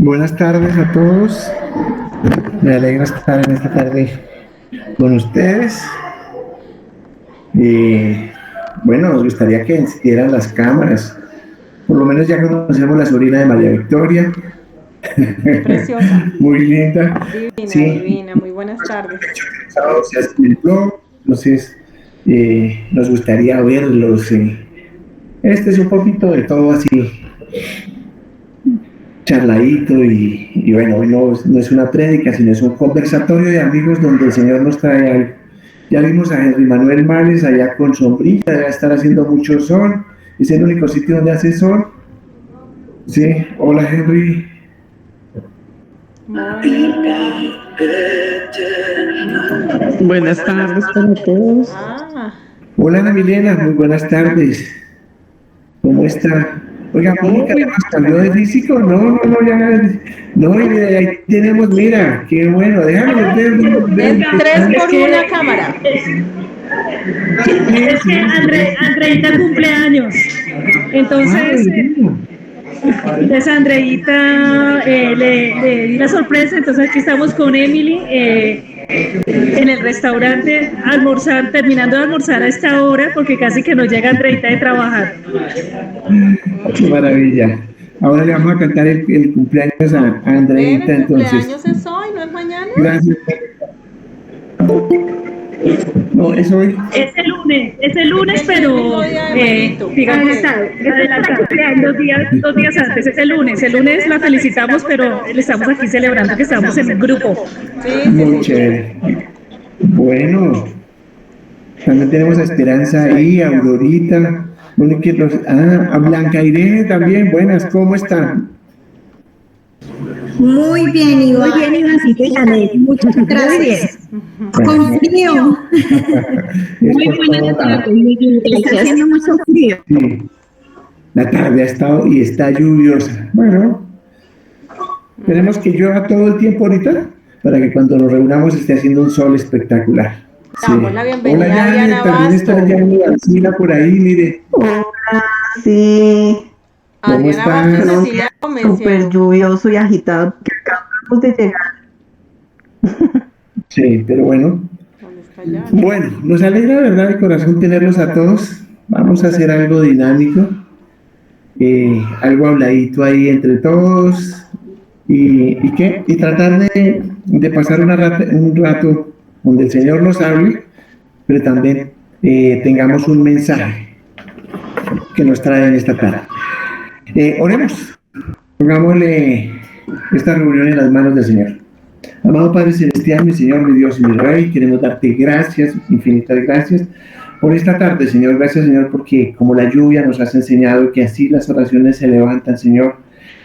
Buenas tardes a todos. Me alegra estar en esta tarde con ustedes. Bueno, nos gustaría que encendieran las cámaras. Por lo menos ya conocemos la sobrina de María Victoria. Preciosa. Muy linda. Divina, Sí. divina. Muy buenas tardes. Se asistó, entonces nos gustaría verlos. Este es un poquito de todo así, charladito y bueno, hoy no es una prédica, sino es un conversatorio de amigos donde el Señor nos trae algo. Ya vimos a Henry Manuel Males allá con sombrilla, debe estar haciendo mucho sol, es el único sitio donde hace sol. Sí, hola Henry. Buenas tardes para todos. Hola Ana Milena, muy buenas tardes. ¿Cómo está? Oiga, Mónica, ¿además cambió de físico? No, y ahí tenemos, mira, qué bueno, déjame ver. En 3x1 cámara. Es que Andreita cumple años. Entonces Andreita le di la sorpresa. Entonces aquí estamos con Emily en el restaurante terminando de almorzar a esta hora, porque casi que nos llega Andreita de trabajar. Qué maravilla. Ahora le vamos a cantar el cumpleaños a Andreita, El entonces. cumpleaños es hoy, ¿no es mañana? Gracias. No, es hoy. Es el lunes, pero digamos adelantado, dos días antes, es el lunes la felicitamos, pero le estamos aquí celebrando que estamos en el grupo. Muy chévere. Bueno, también tenemos a Esperanza ahí, a Aurorita, a Blanca Irene también, buenas, ¿cómo están? Muy bien, Iván. Muy bien, Ivancito y Janet. Muchas gracias. Con frío. Muy buenas tardes. Está haciendo mucho frío. Sí. La tarde ha estado y está lluviosa. Bueno, tenemos que llueva todo el tiempo ahorita para que cuando nos reunamos esté haciendo un sol espectacular. Sí. Damos la bienvenida Hola, a Diana también está Diana García por ahí, mire. Hola, sí. ¿Cómo estás? Súper lluvioso y agitado, que acabamos de llegar. Sí, pero bueno. Bueno, nos alegra, ¿verdad?, de corazón tenerlos a todos. Vamos a hacer algo dinámico, algo habladito ahí entre todos y tratar de pasar un rato donde el Señor nos hable, pero también tengamos un mensaje que nos trae en esta tarde. Oremos, pongámosle esta reunión en las manos del Señor. Amado Padre Celestial, mi Señor, mi Dios y mi Rey, queremos darte gracias, infinitas gracias por esta tarde, Señor. Gracias, Señor, porque como la lluvia nos has enseñado que así las oraciones se levantan, Señor,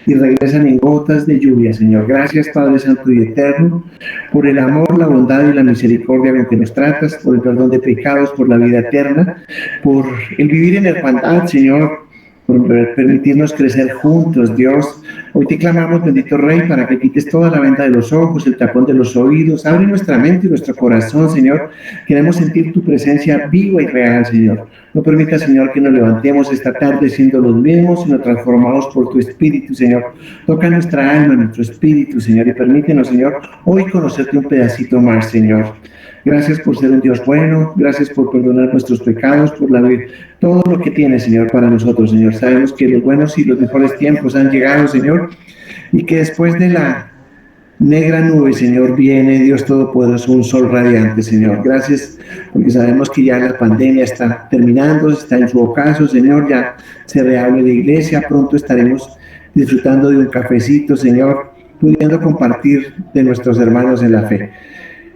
y regresan en gotas de lluvia, Señor. Gracias, Padre Santo y Eterno, por el amor, la bondad y la misericordia con que nos tratas, por el perdón de pecados, por la vida eterna, por el vivir en hermandad, Señor, por permitirnos crecer juntos, Dios. Hoy te clamamos, bendito Rey, para que quites toda la venda de los ojos, el tapón de los oídos, abre nuestra mente y nuestro corazón, Señor. Queremos sentir tu presencia viva y real, Señor. No permita, Señor, que nos levantemos esta tarde siendo los mismos, sino transformados por tu Espíritu, Señor. Toca nuestra alma, nuestro espíritu, Señor, y permítenos, Señor, hoy conocerte un pedacito más, Señor. Gracias por ser un Dios bueno, gracias por perdonar nuestros pecados, por todo lo que tienes, Señor, para nosotros, Señor. Sabemos que los buenos y los mejores tiempos han llegado, Señor, y que después de la negra nube, Señor, viene Dios Todopoderoso, un sol radiante, Señor. Gracias, porque sabemos que ya la pandemia está terminando, está en su ocaso, Señor, ya se reabre la iglesia, pronto estaremos disfrutando de un cafecito, Señor, pudiendo compartir de nuestros hermanos en la fe.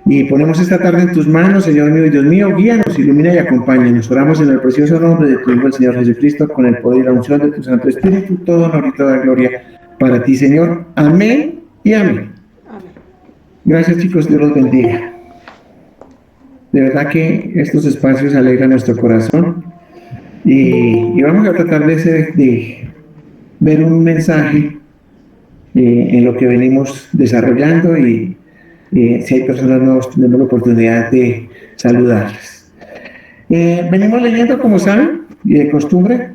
Y ponemos esta tarde en tus manos, Señor mío y Dios mío, guíanos, ilumina y acompáñanos. Oramos en el precioso nombre de tu Hijo, el Señor Jesucristo, con el poder y la unción de tu Santo Espíritu, todo honor y toda gloria para ti, Señor. Amén y amén. Gracias, chicos, Dios los bendiga. De verdad que estos espacios alegran nuestro corazón y vamos a tratar de ver un mensaje en lo que venimos desarrollando y si hay personas nuevas, tenemos la oportunidad de saludarles. Venimos leyendo, como saben, y de costumbre,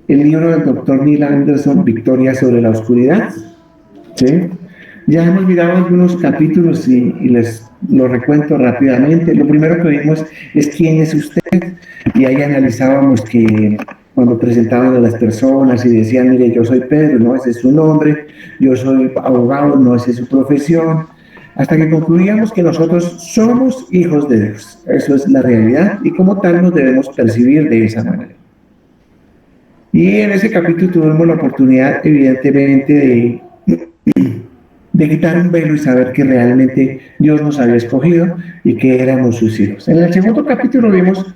el libro del doctor Neil Anderson, Victoria sobre la oscuridad. ¿sí? Ya hemos mirado algunos capítulos y les lo recuento rápidamente. Lo primero que vimos es quién es usted, y ahí analizábamos que cuando presentaban a las personas y decían, mire, yo soy Pedro, no, ese es su nombre, yo soy abogado, no, esa es su profesión, hasta que concluíamos que nosotros somos hijos de Dios. Eso es la realidad y como tal nos debemos percibir de esa manera. Y en ese capítulo tuvimos la oportunidad, evidentemente, de quitar un velo y saber que realmente Dios nos había escogido y que éramos sus hijos. En el segundo capítulo vimos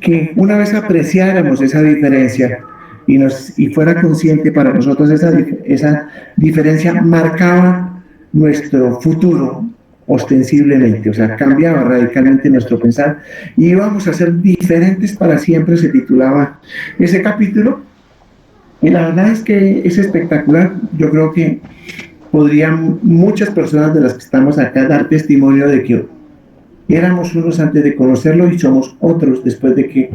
que una vez apreciáramos esa diferencia y fuera consciente para nosotros esa diferencia marcaba nuestro futuro ostensiblemente, o sea, cambiaba radicalmente nuestro pensar y íbamos a ser diferentes para siempre, se titulaba ese capítulo. Y la verdad es que es espectacular. Yo creo que podrían muchas personas de las que estamos acá dar testimonio de que éramos unos antes de conocerlo y somos otros después de que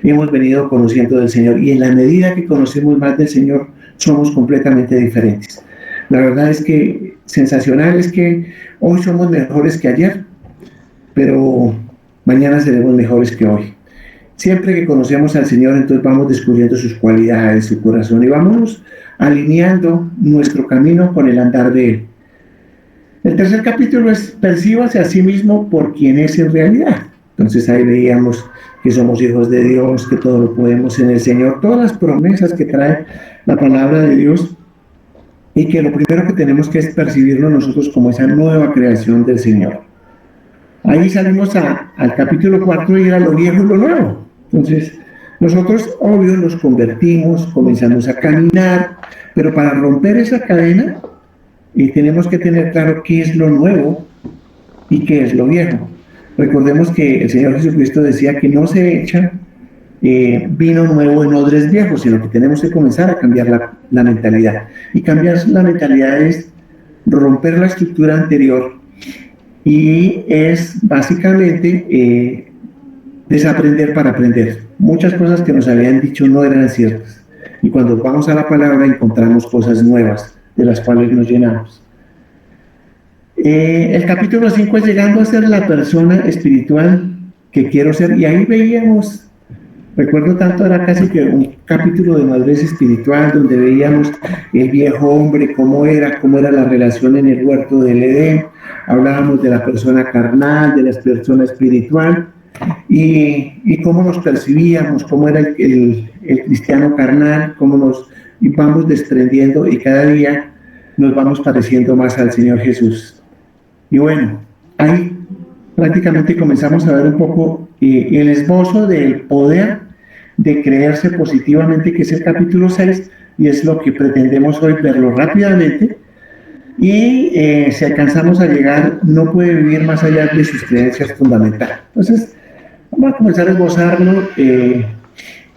hemos venido conociendo del Señor. Y en la medida que conocemos más del Señor, somos completamente diferentes. La verdad es que sensacional es que hoy somos mejores que ayer, pero mañana seremos mejores que hoy. Siempre que conocemos al Señor, entonces vamos descubriendo sus cualidades, su corazón, y vamos alineando nuestro camino con el andar de Él. El tercer capítulo es percíbase a sí mismo por quien es en realidad. Entonces ahí veíamos que somos hijos de Dios, que todo lo podemos en el Señor, todas las promesas que trae la palabra de Dios, y que lo primero que tenemos que es percibirnos nosotros como esa nueva creación del Señor. Ahí salimos al capítulo 4 y era lo viejo y lo nuevo. Entonces, nosotros, obvio, nos convertimos, comenzamos a caminar, pero para romper esa cadena, tenemos que tener claro qué es lo nuevo y qué es lo viejo. Recordemos que el Señor Jesucristo decía que no se echa vino nuevo en odres viejos, sino que tenemos que comenzar a cambiar la mentalidad. Y cambiar la mentalidad es romper la estructura anterior y es básicamente desaprender para aprender. Muchas cosas que nos habían dicho no eran ciertas. Y cuando vamos a la palabra encontramos cosas nuevas de las cuales nos llenamos. El capítulo 5 es llegando a ser la persona espiritual que quiero ser. Y ahí veíamos, recuerdo tanto, era casi que un capítulo de madurez espiritual donde veíamos el viejo hombre, cómo era la relación en el huerto del Edén. Hablábamos de la persona carnal, de la persona espiritual y cómo nos percibíamos, cómo era el cristiano carnal, cómo nos vamos desprendiendo y cada día nos vamos pareciendo más al Señor Jesús. Y bueno, ahí prácticamente comenzamos a ver un poco el esbozo del poder de creerse positivamente, que es el capítulo 6, y es lo que pretendemos hoy verlo rápidamente. Y si alcanzamos a llegar, no puede vivir más allá de sus creencias fundamentales. Entonces, vamos a comenzar a esbozarlo.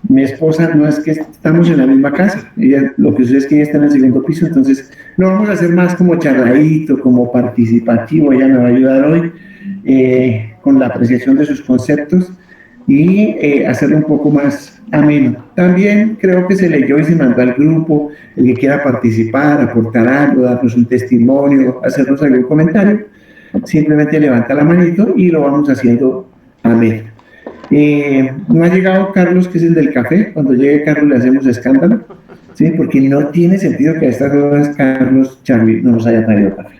Mi esposa, no es que estamos en la misma casa, ella, lo que sucede es que ella está en el segundo piso, entonces lo vamos a hacer más como charladito, como participativo. Ella me va a ayudar hoy con la apreciación de sus conceptos y hacerlo un poco más ameno. También creo que se leyó y se mandó al grupo, el que quiera participar, aportar algo, darnos un testimonio, hacernos algún comentario, simplemente levanta la manito y lo vamos haciendo ameno. No ha llegado Carlos, que es el del café. Cuando llegue Carlos le hacemos escándalo, ¿sí? Porque no tiene sentido que a estas horas Carlos Charlie no nos haya traído café.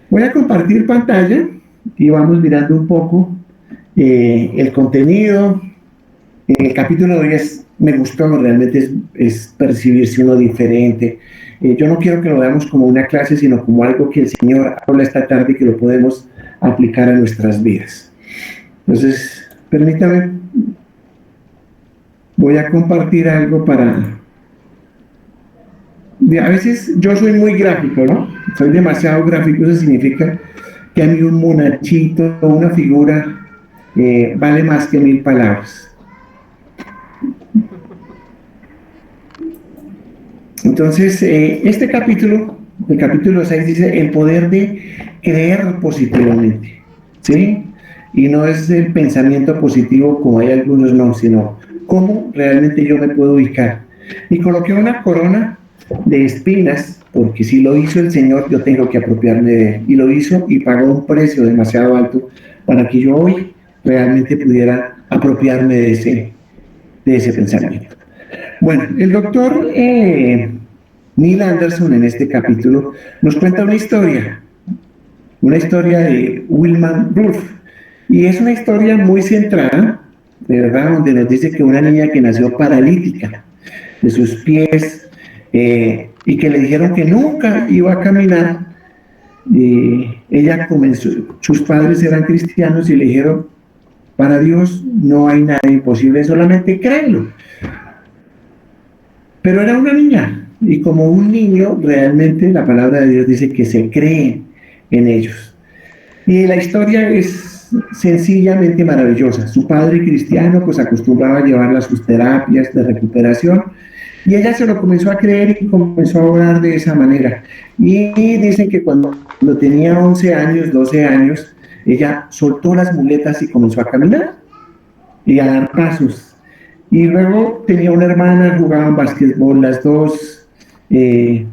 Voy a compartir pantalla y vamos mirando un poco el contenido. El capítulo de hoy me gustó, realmente es percibirse uno diferente. Yo no quiero que lo veamos como una clase, sino como algo que el Señor habla esta tarde y que lo podemos aplicar a nuestras vidas. Entonces, permítame, voy a compartir algo para... A veces yo soy muy gráfico, ¿no? Soy demasiado gráfico, eso significa que a mí un monachito, una figura, vale más que 1000 palabras. Entonces, este capítulo, el capítulo 6 dice el poder de creer positivamente, ¿sí? Y no es el pensamiento positivo como hay algunos, no, sino cómo realmente yo me puedo ubicar. Y coloqué una corona de espinas porque si lo hizo el Señor, yo tengo que apropiarme de él. Y lo hizo y pagó un precio demasiado alto para que yo hoy realmente pudiera apropiarme de ese pensamiento. Bueno, el doctor Neil Anderson en este capítulo nos cuenta una historia de Wilma Rudolph, y es una historia muy centrada, de verdad, donde nos dice que una niña que nació paralítica de sus pies y que le dijeron que nunca iba a caminar, ella comenzó, sus padres eran cristianos y le dijeron, para Dios no hay nada imposible, solamente créelo. Pero era una niña, y como un niño, realmente la palabra de Dios dice que se cree en ellos. Y la historia es sencillamente maravillosa. Su padre cristiano pues acostumbraba a llevarla a sus terapias de recuperación, y ella se lo comenzó a creer y comenzó a orar de esa manera. Y dicen que cuando tenía 11 años, 12 años, ella soltó las muletas y comenzó a caminar y a dar pasos. Y luego tenía una hermana, jugaban básquetbol las dos, y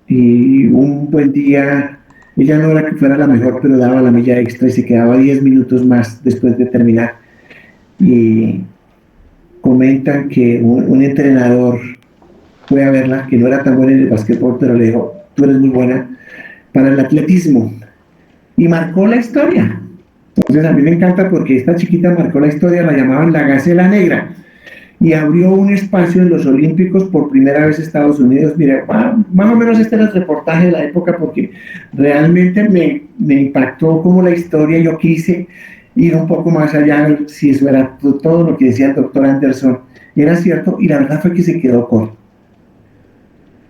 un buen día, ella no era que fuera la mejor, pero daba la milla extra y se quedaba 10 minutos más después de terminar. Y comentan que un entrenador fue a verla, que no era tan buena en el básquetbol, pero le dijo, tú eres muy buena para el atletismo. Y marcó la historia. Entonces a mí me encanta porque esta chiquita marcó la historia, la llamaban la Gacela Negra, y abrió un espacio en los Olímpicos por primera vez en Estados Unidos. Mira, más o menos este era el reportaje de la época, porque realmente me impactó como la historia. Yo quise ir un poco más allá, si eso era todo lo que decía el doctor Anderson, era cierto, y la verdad fue que se quedó corto.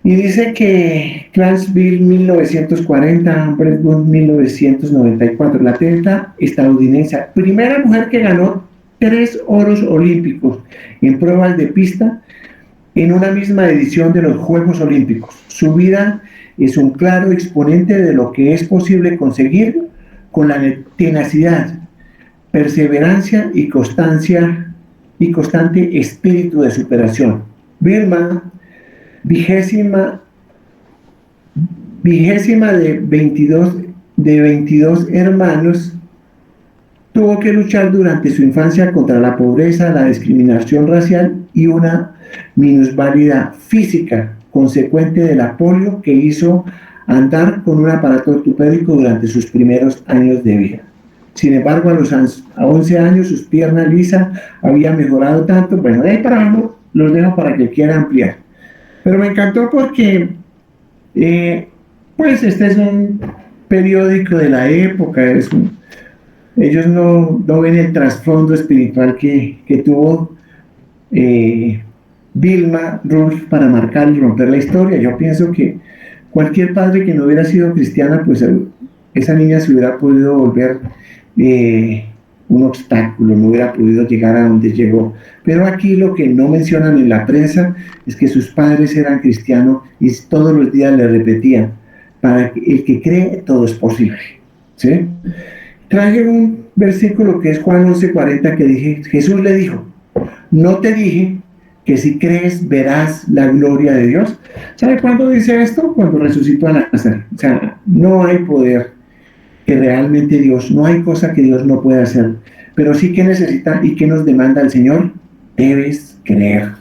Y dice que Clarksville 1940, Brentwood 1994, la atleta estadounidense, primera mujer que ganó 3 oros olímpicos en pruebas de pista en una misma edición de los Juegos Olímpicos. Su vida es un claro exponente de lo que es posible conseguir con la tenacidad, perseverancia y constante espíritu de superación. Vilma, vigésima de 22 hermanos, tuvo que luchar durante su infancia contra la pobreza, la discriminación racial y una minusvalía física consecuente de la polio que hizo andar con un aparato ortopédico durante sus primeros años de vida. Sin embargo, a los 11 años sus piernas lisas habían mejorado tanto. Bueno, de ahí para abajo los dejo para que quieran ampliar. Pero me encantó porque, pues este es un periódico de la época, ellos no ven el trasfondo espiritual que tuvo Vilma Rudolph para marcar y romper la historia. Yo pienso que cualquier padre que no hubiera sido cristiana, pues esa niña se hubiera podido volver un obstáculo, no hubiera podido llegar a donde llegó. Pero aquí lo que no mencionan en la prensa es que sus padres eran cristianos y todos los días le repetían, para el que cree todo es posible, ¿sí? Traje un versículo que es Juan 11:40, que dije, Jesús le dijo, no te dije que si crees verás la gloria de Dios. ¿Sabe cuándo dice esto? Cuando resucitó a Lázaro. O sea, no hay poder que realmente Dios, no hay cosa que Dios no pueda hacer, pero sí que necesita y que nos demanda el Señor, debes creer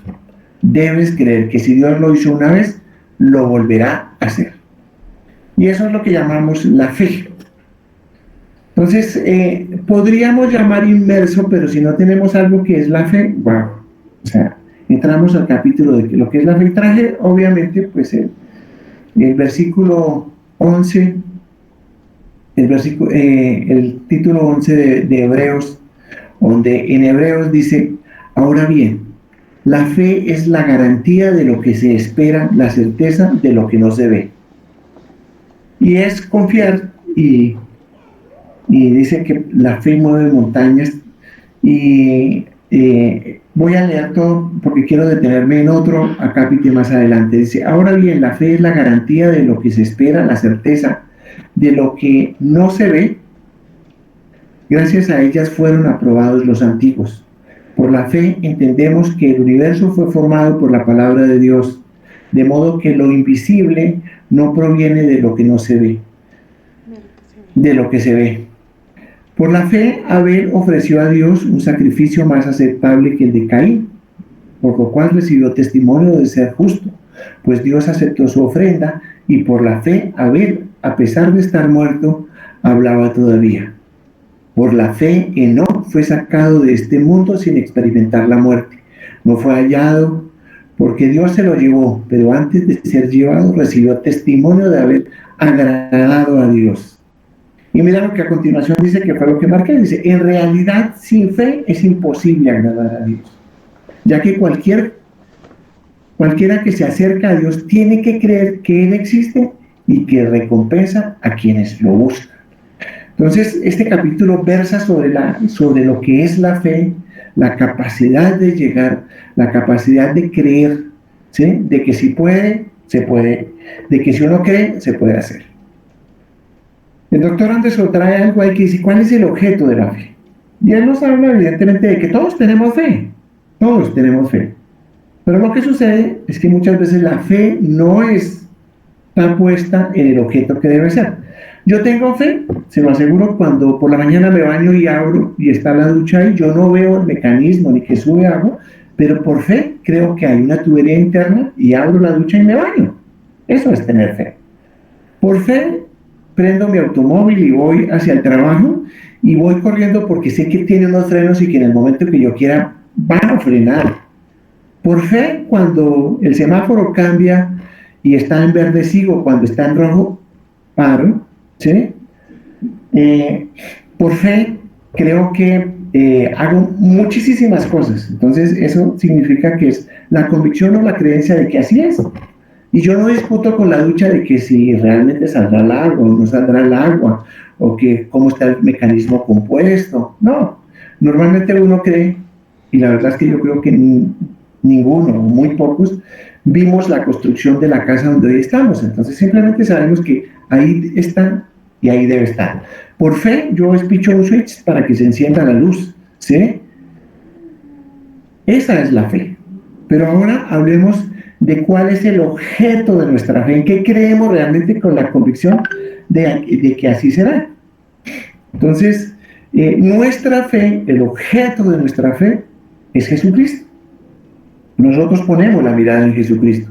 que si Dios lo hizo una vez, lo volverá a hacer. Y eso es lo que llamamos la fe. Entonces, podríamos llamar inmerso, pero si no tenemos algo que es la fe, wow. O sea, entramos al capítulo de lo que es la fe. Traje, obviamente, pues el versículo 11, el título 11 de Hebreos, donde en Hebreos dice, ahora bien, la fe es la garantía de lo que se espera, la certeza de lo que no se ve. Y es confiar, y dice que la fe mueve montañas, y voy a leer todo porque quiero detenerme en otro acápite más adelante. Dice, ahora bien, la fe es la garantía de lo que se espera, la certeza de lo que no se ve. Gracias a ellas fueron aprobados los antiguos. Por la fe entendemos que el universo fue formado por la palabra de Dios, de modo que lo invisible no proviene de lo que no se ve, de lo que se ve. Por la fe, Abel ofreció a Dios un sacrificio más aceptable que el de Caín, por lo cual recibió testimonio de ser justo, pues Dios aceptó su ofrenda, y por la fe, Abel, a pesar de estar muerto, hablaba todavía. Por la fe, Enoc fue sacado de este mundo sin experimentar la muerte. No fue hallado porque Dios se lo llevó, pero antes de ser llevado recibió testimonio de haber agradado a Dios. Y mira lo que a continuación dice, que fue lo que marqué. Dice, en realidad sin fe es imposible agradar a Dios, ya que cualquiera que se acerca a Dios tiene que creer que Él existe y que recompensa a quienes lo buscan. Entonces, este capítulo versa sobre lo que es la fe, la capacidad de llegar, la capacidad de creer, ¿sí? De que si puede, se puede, de que si uno cree, se puede hacer. El doctor Anderson trae algo ahí que dice, ¿cuál es el objeto de la fe? Y él nos habla evidentemente de que todos tenemos fe, pero lo que sucede es que muchas veces la fe no está puesta en el objeto que debe ser. Yo tengo fe, se lo aseguro, cuando por la mañana me baño y abro y está la ducha ahí, yo no veo el mecanismo ni que sube agua, pero por fe creo que hay una tubería interna y abro la ducha y me baño. Eso es tener fe. Por fe prendo mi automóvil y voy hacia el trabajo y voy corriendo porque sé que tiene unos frenos y que en el momento que yo quiera van a frenar. Por fe, cuando el semáforo cambia y está en verde sigo, cuando está en rojo paro, ¿sí? Por fe creo que hago muchísimas cosas. Entonces eso significa que es la convicción o la creencia de que así es. Y yo no discuto con la ducha de que si realmente saldrá el agua o no saldrá el agua, o que cómo está el mecanismo compuesto. No, normalmente uno cree, y la verdad es que yo creo que ninguno, muy pocos, vimos la construcción de la casa donde hoy estamos. Entonces simplemente sabemos que ahí está y ahí debe estar. Por fe, yo espicho un switch para que se encienda la luz, ¿sí? Esa es la fe. Pero ahora hablemos de cuál es el objeto de nuestra fe, en qué creemos realmente con la convicción de que así será. Entonces, nuestra fe, el objeto de nuestra fe es Jesucristo. Nosotros ponemos la mirada en Jesucristo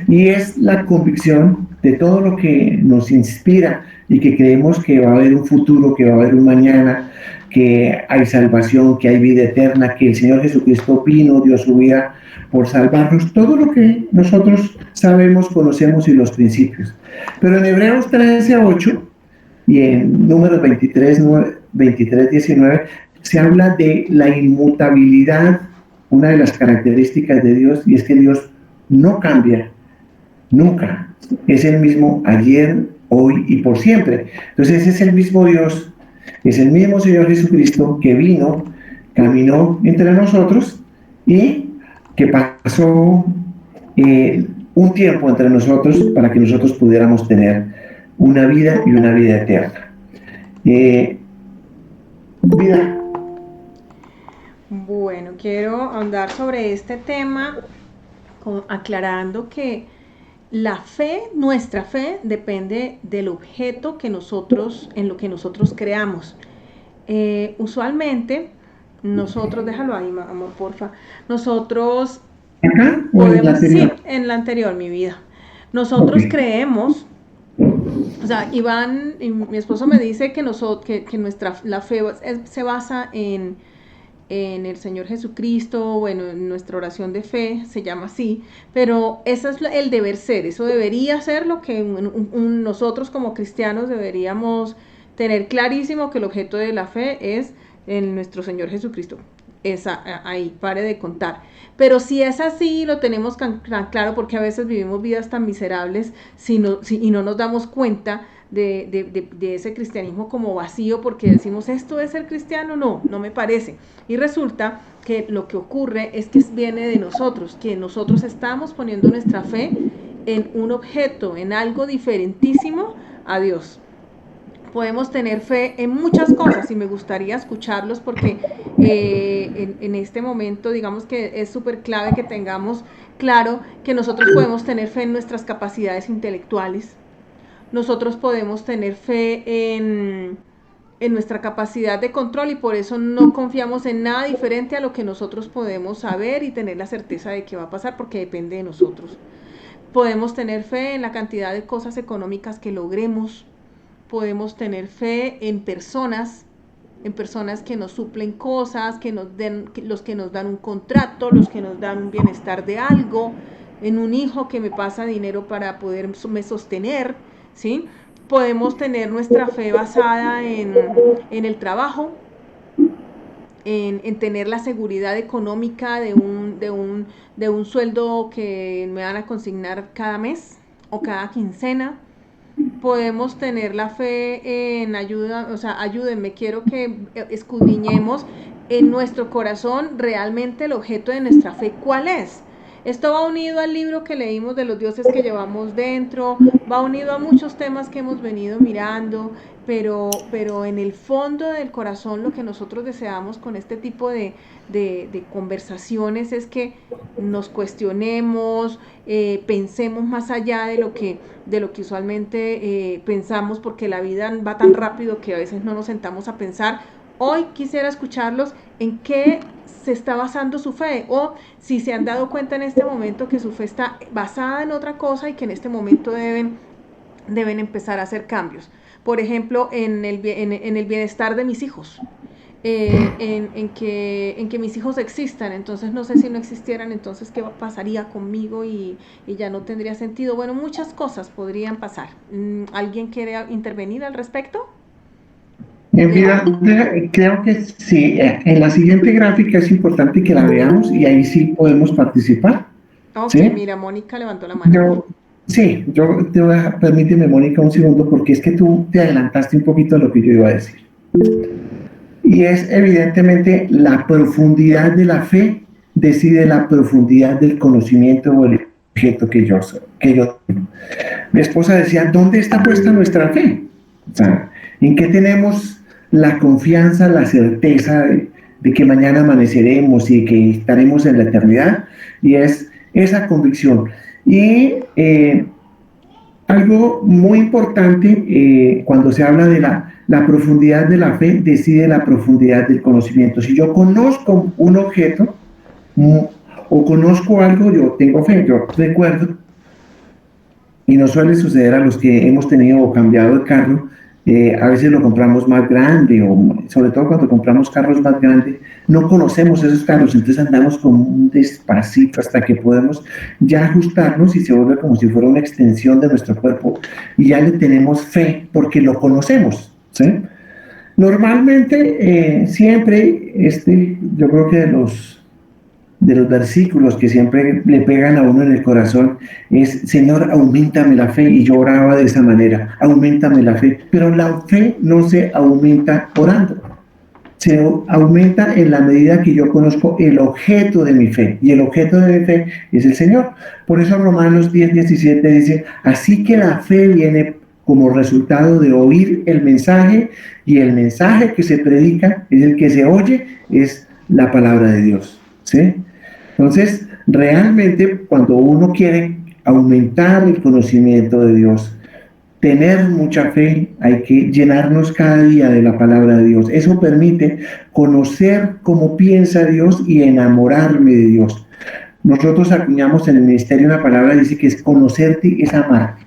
y es la convicción de todo lo que nos inspira y que creemos que va a haber un futuro, que va a haber un mañana, que hay salvación, que hay vida eterna, que el Señor Jesucristo vino, dio su vida por salvarnos, todo lo que nosotros sabemos, conocemos y los principios. Pero en Hebreos 13:8 y en Números 23:19 se habla de la inmutabilidad, una de las características de Dios, y es que Dios no cambia, nunca. Es el mismo ayer, hoy y por siempre. Entonces es el mismo Dios, es el mismo Señor Jesucristo que vino, caminó entre nosotros y que pasó un tiempo entre nosotros para que nosotros pudiéramos tener una vida y una vida eterna. Vida. Bueno, quiero ahondar sobre este tema, aclarando que la fe, nuestra fe, depende del objeto que nosotros, en lo que nosotros creamos. Usualmente, nosotros, déjalo ahí, amor, porfa. Nosotros podemos, sí, en la anterior, mi vida. Nosotros creemos, o sea, Iván, y mi esposo me dice que la fe se basa en el Señor Jesucristo, bueno, en nuestra oración de fe, se llama así, pero eso es el deber ser, eso debería ser lo que nosotros como cristianos deberíamos tener clarísimo, que el objeto de la fe es en nuestro Señor Jesucristo. Ahí, pare de contar. Pero si es así, lo tenemos tan claro, porque a veces vivimos vidas tan miserables y no nos damos cuenta de ese cristianismo como vacío, porque decimos, ¿esto es ser cristiano? No me parece. Y resulta que lo que ocurre es que viene de nosotros, que nosotros estamos poniendo nuestra fe en un objeto, en algo diferentísimo a Dios. Podemos tener fe en muchas cosas y me gustaría escucharlos porque en este momento digamos que es súper clave que tengamos Claro que nosotros podemos tener fe en nuestras capacidades intelectuales, nosotros podemos tener fe en nuestra capacidad de control y por eso no confiamos en nada diferente a lo que nosotros podemos saber y tener la certeza de que va a pasar porque depende de nosotros. Podemos tener fe en la cantidad de cosas económicas que logremos, podemos tener fe en personas que nos suplen cosas, que nos den, los que nos dan un contrato, los que nos dan un bienestar de algo, en un hijo que me pasa dinero para poderme sostener, ¿sí? Podemos tener nuestra fe basada en el trabajo, en tener la seguridad económica de un sueldo que me van a consignar cada mes o cada quincena. Podemos tener la fe en ayuda, o sea, ayúdenme, quiero que escudriñemos en nuestro corazón realmente el objeto de nuestra fe, ¿cuál es? Esto va unido al libro que leímos de los dioses que llevamos dentro, va unido a muchos temas que hemos venido mirando, pero en el fondo del corazón lo que nosotros deseamos con este tipo de conversaciones es que nos cuestionemos, pensemos más allá de lo que usualmente pensamos, porque la vida va tan rápido que a veces no nos sentamos a pensar. Hoy quisiera escucharlos en qué se está basando su fe, o si se han dado cuenta en este momento que su fe está basada en otra cosa y que en este momento deben empezar a hacer cambios. Por ejemplo, en el bienestar de mis hijos. En que mis hijos existan, entonces no sé si no existieran, entonces qué pasaría conmigo y ya no tendría sentido. Bueno, muchas cosas podrían pasar. ¿Alguien quiere intervenir al respecto? Mira, creo que sí, en la siguiente gráfica es importante que la veamos y ahí sí podemos participar. Ok, ¿sí? Mira, Mónica levantó la mano. Permíteme, Mónica, un segundo, porque es que tú te adelantaste un poquito a lo que yo iba a decir. Y es evidentemente la profundidad de la fe decide la profundidad del conocimiento o el objeto que yo tengo. Mi esposa decía, ¿dónde está puesta nuestra fe? O sea, ¿en qué tenemos la confianza, la certeza de que mañana amaneceremos y que estaremos en la eternidad? Y es esa convicción. Y algo muy importante cuando se habla de la profundidad de la fe, decide la profundidad del conocimiento. Si yo conozco un objeto o conozco algo, yo tengo fe. Yo recuerdo, y no suele suceder a los que hemos tenido o cambiado de carro, a veces lo compramos más grande, o sobre todo cuando compramos carros más grandes, no conocemos esos carros, entonces andamos como un despacito hasta que podemos ya ajustarnos y se vuelve como si fuera una extensión de nuestro cuerpo y ya le tenemos fe porque lo conocemos, ¿sí? Normalmente, siempre, yo creo que de los versículos que siempre le pegan a uno en el corazón es, Señor, auméntame la fe, y yo oraba de esa manera, auméntame la fe, pero la fe no se aumenta orando, se aumenta en la medida que yo conozco el objeto de mi fe, y el objeto de mi fe es el Señor. Por eso Romanos 10:17 dice, así que la fe viene como resultado de oír el mensaje, y el mensaje que se predica es el que se oye, es la palabra de Dios, ¿sí? Entonces, realmente, cuando uno quiere aumentar el conocimiento de Dios, tener mucha fe, hay que llenarnos cada día de la palabra de Dios. Eso permite conocer cómo piensa Dios y enamorarme de Dios. Nosotros acuñamos en el ministerio una palabra que dice que es conocerte es amarte.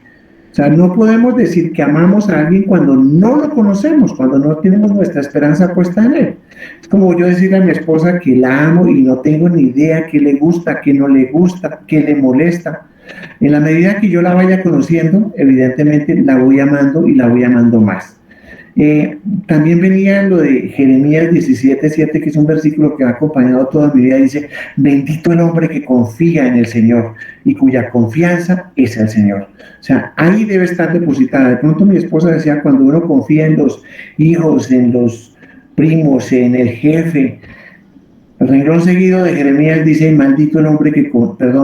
O sea, no podemos decir que amamos a alguien cuando no lo conocemos, cuando no tenemos nuestra esperanza puesta en él. Es como yo decirle a mi esposa que la amo y no tengo ni idea qué le gusta, qué no le gusta, qué le molesta. En la medida que yo la vaya conociendo, evidentemente la voy amando y la voy amando más. También venía lo de Jeremías 17:7, que es un versículo que ha acompañado toda mi vida. Dice, bendito el hombre que confía en el Señor y cuya confianza es el Señor. O sea, ahí debe estar depositada. De pronto mi esposa decía, cuando uno confía en los hijos, en los primos, en el jefe, el renglón seguido de Jeremías dice, maldito el hombre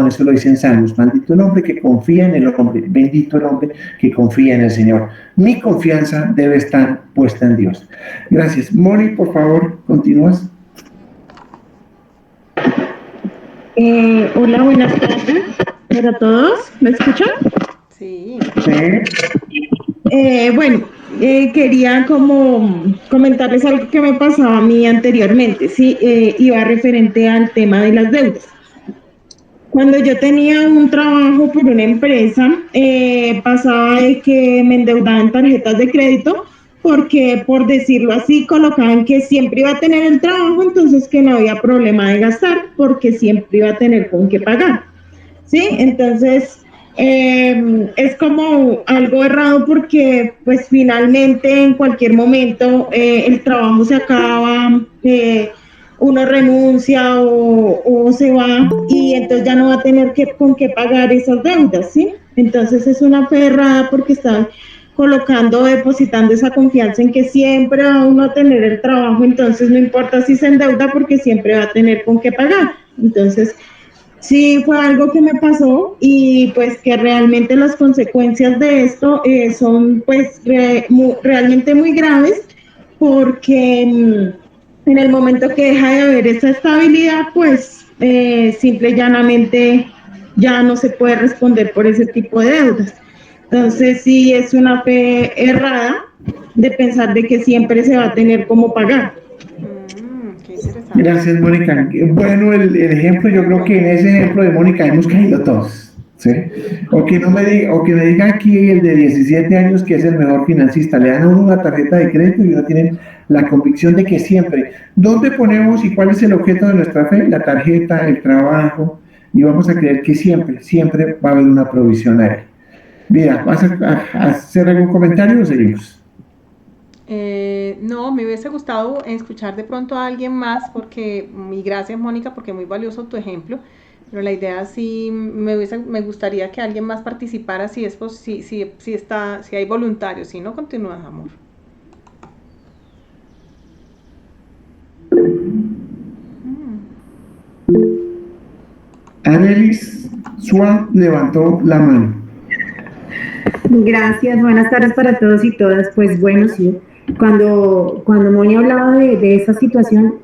eso lo dice en Salmos, maldito el hombre que confía en el hombre, bendito el hombre que confía en el Señor. Mi confianza debe estar puesta en Dios. Gracias. Mori, por favor, continúas. Hola, buenas tardes para todos. ¿Me escuchan? Sí. Bueno, quería como comentarles algo que me pasaba a mí anteriormente, sí, iba referente al tema de las deudas. Cuando yo tenía un trabajo por una empresa, pasaba de que me endeudaban tarjetas de crédito porque, por decirlo así, colocaban que siempre iba a tener el trabajo, entonces que no había problema de gastar porque siempre iba a tener con qué pagar. ¿Sí? Entonces, es como algo errado porque pues finalmente en cualquier momento el trabajo se acaba, uno renuncia o se va y entonces ya no va a tener con qué pagar esas deudas, ¿sí? Entonces es una fe errada porque están colocando, depositando esa confianza en que siempre va uno a tener el trabajo, entonces no importa si se endeuda porque siempre va a tener con qué pagar. Entonces, sí, fue algo que me pasó y pues que realmente las consecuencias de esto son pues realmente muy graves porque en el momento que deja de haber esa estabilidad pues simple y llanamente ya no se puede responder por ese tipo de deudas. Entonces sí es una fe errada de pensar de que siempre se va a tener cómo pagar. Qué interesante. Gracias, Mónica. Bueno, el ejemplo, yo creo que en ese ejemplo de Mónica hemos caído todos, ¿sí? O que no me diga, o que me diga aquí el de 17 años que es el mejor financista, le dan a uno una tarjeta de crédito y uno tiene la convicción de que siempre, ¿dónde ponemos y cuál es el objeto de nuestra fe? La tarjeta, el trabajo, y vamos a creer que siempre, siempre va a haber una provisión ahí. Mira, ¿vas a hacer algún comentario o seguimos? No, me hubiese gustado escuchar de pronto a alguien más porque, y gracias Mónica, porque muy valioso tu ejemplo, pero la idea sí me gustaría que alguien más participara si es si hay voluntarios, si no continúas, amor. Anelis Swan levantó la mano. Gracias, buenas tardes para todos y todas. Pues bueno, sí, cuando Moni hablaba de esa situación,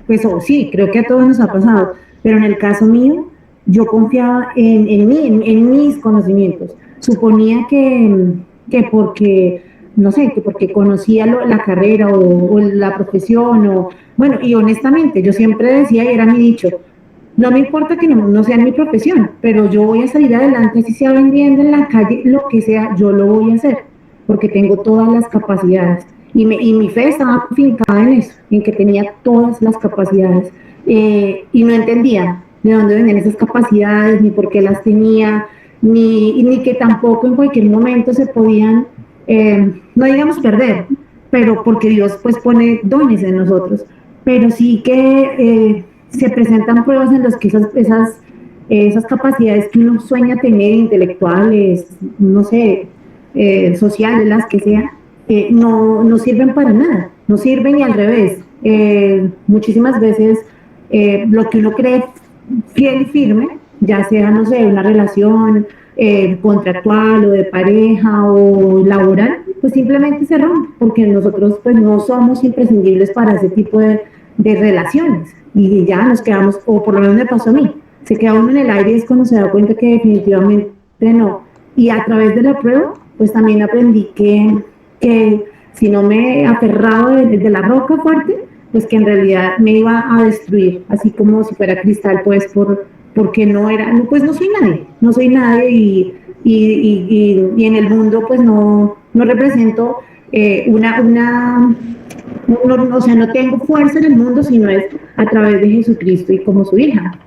pues sí, creo que a todos nos ha pasado, pero en el caso mío, yo confiaba en mí, en mis conocimientos. Suponía que porque, no sé, que porque conocía la carrera o la profesión, o bueno, y honestamente, yo siempre decía, y era mi dicho, no me importa que no sea mi profesión, pero yo voy a salir adelante, si sea vendiendo en la calle, lo que sea, yo lo voy a hacer, porque tengo todas las capacidades. Y mi fe estaba fincada en eso, en que tenía todas las capacidades. Y no entendía de dónde venían esas capacidades, ni por qué las tenía, ni que tampoco en cualquier momento se podían, no digamos perder, pero porque Dios pues pone dones en nosotros, pero sí que se presentan pruebas en las que esas capacidades que uno sueña tener, intelectuales, no sé, sociales, las que sean, no sirven para nada, no sirven y al revés. Muchísimas veces lo que uno cree fiel y firme, ya sea, no sé, una relación contractual o de pareja o laboral, pues simplemente se rompe, porque nosotros pues no somos imprescindibles para ese tipo de relaciones y ya nos quedamos, o por lo menos me pasó a mí, se queda uno en el aire y es cuando se da cuenta que definitivamente no. Y a través de la prueba, pues también aprendí que si no me aferraba de la roca fuerte, pues que en realidad me iba a destruir, así como si fuera cristal, pues porque no era, no, pues no soy nadie y en el mundo pues no represento o sea, no tengo fuerza en el mundo, sino es a través de Jesucristo y como su hija.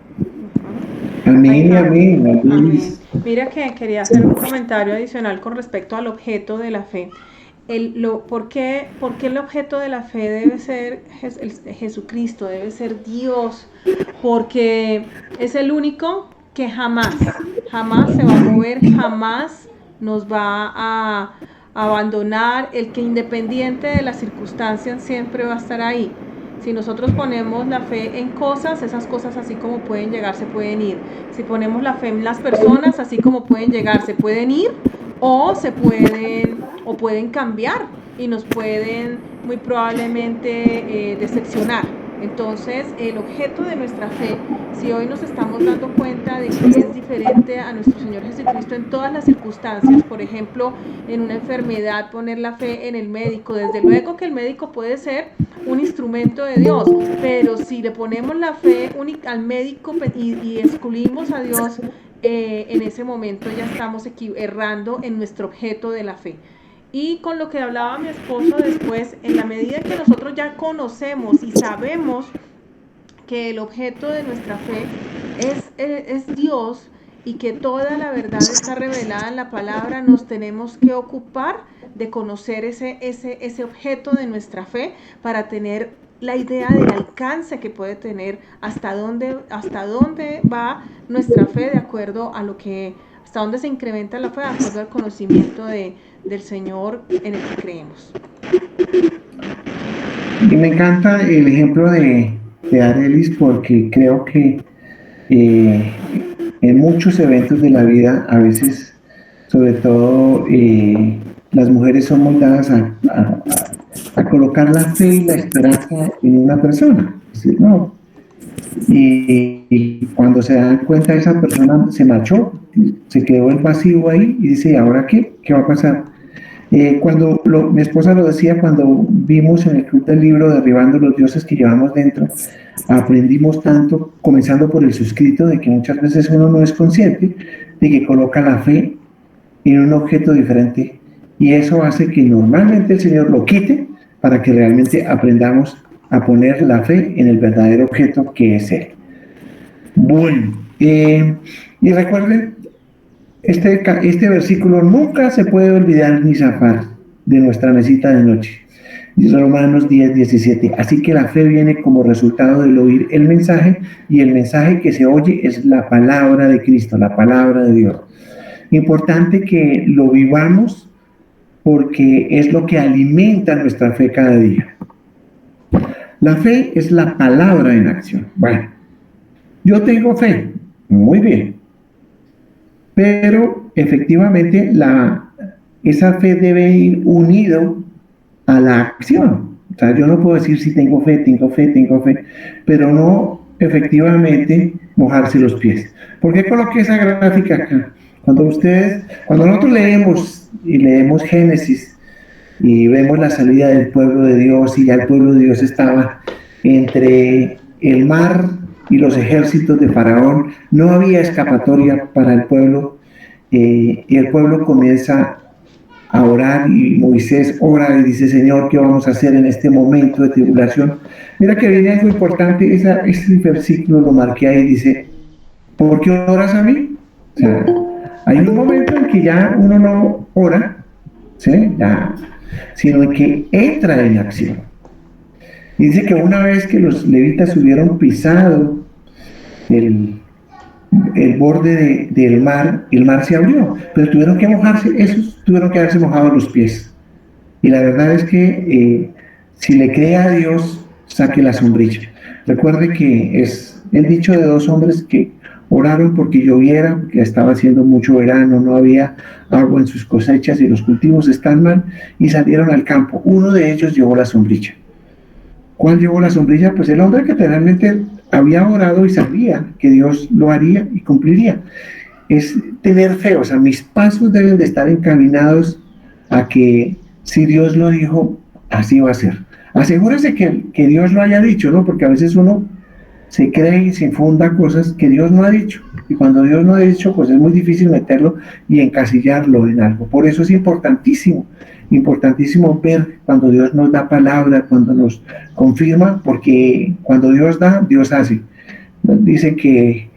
Amén, amén, amén. Mira que quería hacer un comentario adicional con respecto al objeto de la fe. ¿Por qué el objeto de la fe debe ser Jesucristo, debe ser Dios? Porque es el único que jamás se va a mover, jamás nos va a abandonar, el que independiente de las circunstancias siempre va a estar ahí. Si nosotros ponemos la fe en cosas, esas cosas así como pueden llegar, se pueden ir. Si ponemos la fe en las personas, así como pueden llegar, se pueden ir o pueden cambiar y nos pueden muy probablemente decepcionar. Entonces, el objeto de nuestra fe, si hoy nos estamos dando cuenta de que es diferente a nuestro Señor Jesucristo en todas las circunstancias, por ejemplo, en una enfermedad, poner la fe en el médico, desde luego que el médico puede ser un instrumento de Dios, pero si le ponemos la fe al médico y excluimos a Dios, en ese momento ya estamos errando en nuestro objeto de la fe. Y con lo que hablaba mi esposo después, en la medida que nosotros ya conocemos y sabemos que el objeto de nuestra fe es Dios y que toda la verdad está revelada en la palabra, nos tenemos que ocupar de conocer ese objeto de nuestra fe para tener la idea del alcance que puede tener, hasta dónde va nuestra fe de acuerdo a hasta dónde se incrementa la fe de acuerdo al conocimiento del Señor en el que creemos. Y me encanta el ejemplo de Arelis, porque creo que en muchos eventos de la vida, a veces, sobre todo, las mujeres son muy dadas a colocar la fe y la esperanza en una persona. Es decir, no. Y cuando se dan cuenta, esa persona se marchó, se quedó el vacío ahí y dice, ¿y ahora qué? ¿Qué va a pasar? Mi esposa lo decía cuando vimos en el Club del Libro Derribando los Dioses que llevamos dentro, aprendimos tanto, comenzando por el suscrito, de que muchas veces uno no es consciente de que coloca la fe en un objeto diferente, y eso hace que normalmente el Señor lo quite para que realmente aprendamos a poner la fe en el verdadero objeto que es Él. Bueno, y recuerden, este versículo nunca se puede olvidar ni zafar de nuestra mesita de noche. Romanos 10:17. Así que la fe viene como resultado del oír el mensaje, y el mensaje que se oye es la palabra de Cristo, la palabra de Dios. Importante que lo vivamos, porque es lo que alimenta nuestra fe cada día. La fe es la palabra en acción. Bueno, yo tengo fe, muy bien, pero efectivamente esa fe debe ir unido a la acción. O sea, yo no puedo decir si tengo fe, pero no efectivamente mojarse los pies. ¿Por qué coloqué esa gráfica acá? Cuando nosotros leemos Génesis y vemos la salida del pueblo de Dios, y ya el pueblo de Dios estaba entre el mar y los ejércitos de Faraón, no había escapatoria para el pueblo, y el pueblo comienza a orar, y Moisés ora y dice, Señor, ¿qué vamos a hacer en este momento de tribulación? Mira que viene algo importante, ese versículo lo marqué ahí, dice, ¿por qué oras a mí? O sea, hay un momento en que ya uno no ora, ¿sí? Sino en que entra en acción. Y dice que una vez que los levitas hubieron pisado el borde del mar, el mar se abrió, pero tuvieron que mojarse, esos tuvieron que haberse mojado los pies. Y la verdad es que si le cree a Dios, saque la sombrilla. Recuerde que es el dicho de dos hombres que oraron porque lloviera, porque estaba haciendo mucho verano, no había agua en sus cosechas y los cultivos están mal, y salieron al campo. Uno de ellos llevó la sombrilla. ¿Cuál llevó la sombrilla? Pues el hombre que realmente había orado y sabía que Dios lo haría y cumpliría. Es tener fe, o sea, mis pasos deben de estar encaminados a que si Dios lo dijo, así va a ser. Asegúrese que Dios lo haya dicho, ¿no? Porque a veces uno se cree y se infunda cosas que Dios no ha dicho, y cuando Dios no ha dicho, pues es muy difícil meterlo y encasillarlo en algo. Por eso es importantísimo ver cuando Dios nos da palabra, cuando nos confirma, porque cuando Dios da, Dios hace. Dice que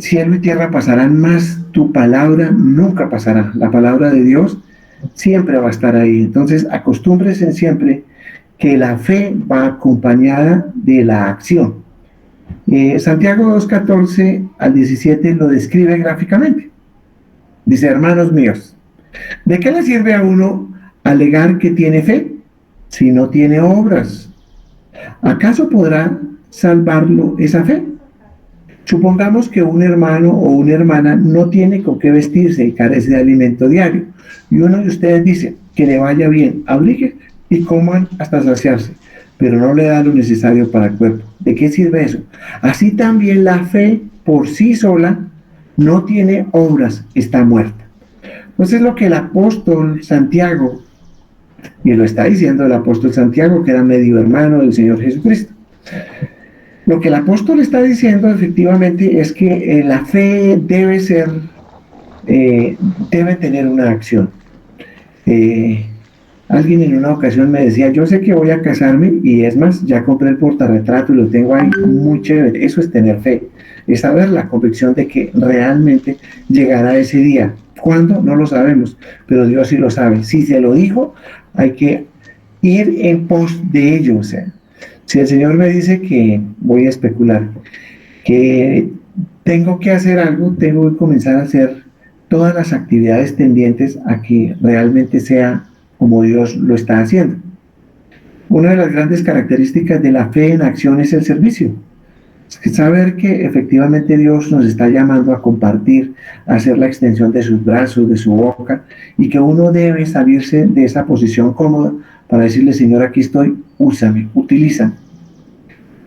cielo y tierra pasarán, más tu palabra nunca pasará. La palabra de Dios siempre va a estar ahí. Entonces, acostúmbrese siempre que la fe va acompañada de la acción. Santiago 2:14 al 17 lo describe gráficamente. Dice, hermanos míos, ¿de qué le sirve a uno alegar que tiene fe si no tiene obras? ¿Acaso podrá salvarlo esa fe? Supongamos que un hermano o una hermana no tiene con qué vestirse y carece de alimento diario, y uno de ustedes dice que le vaya bien, abrigue y coman hasta saciarse. pero no le da lo necesario para el cuerpo. ¿De qué sirve eso? Así también la fe por sí sola no tiene obras, está muerta. Entonces lo que el apóstol Santiago, y lo está diciendo el apóstol Santiago, que era medio hermano del Señor Jesucristo, lo que el apóstol está diciendo efectivamente es que la fe debe ser, debe tener una acción. Alguien en una ocasión me decía, yo sé que voy a casarme y es más, ya compré el portarretrato y lo tengo ahí, muy chévere. Eso es tener fe, es saber la convicción de que realmente llegará ese día. ¿Cuándo? No lo sabemos, pero Dios sí lo sabe. Si se lo dijo, hay que ir en pos de ello. O sea, si el Señor me dice que voy a especular, que tengo que hacer algo, tengo que comenzar a hacer todas las actividades tendientes a que realmente sea como Dios lo está haciendo. Una de las grandes características de la fe en acción es el servicio. Es saber que efectivamente Dios nos está llamando a compartir, a hacer la extensión de sus brazos, de su boca, y que uno debe salirse de esa posición cómoda para decirle, Señor, aquí estoy, úsame, utilízame.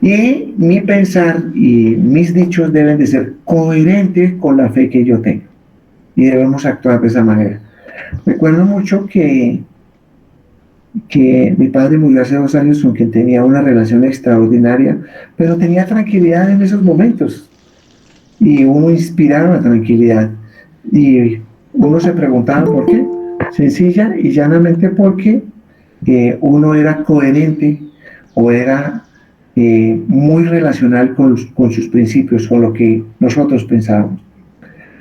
Y mi pensar y mis dichos deben de ser coherentes con la fe que yo tengo. Y debemos actuar de esa manera. Recuerdo mucho que mi padre murió hace 2 años con quien tenía una relación extraordinaria, pero tenía tranquilidad en esos momentos. Y uno inspiraba tranquilidad. Y uno se preguntaba por qué. Sencilla y llanamente porque uno era coherente o era muy relacional con sus principios, con lo que nosotros pensábamos.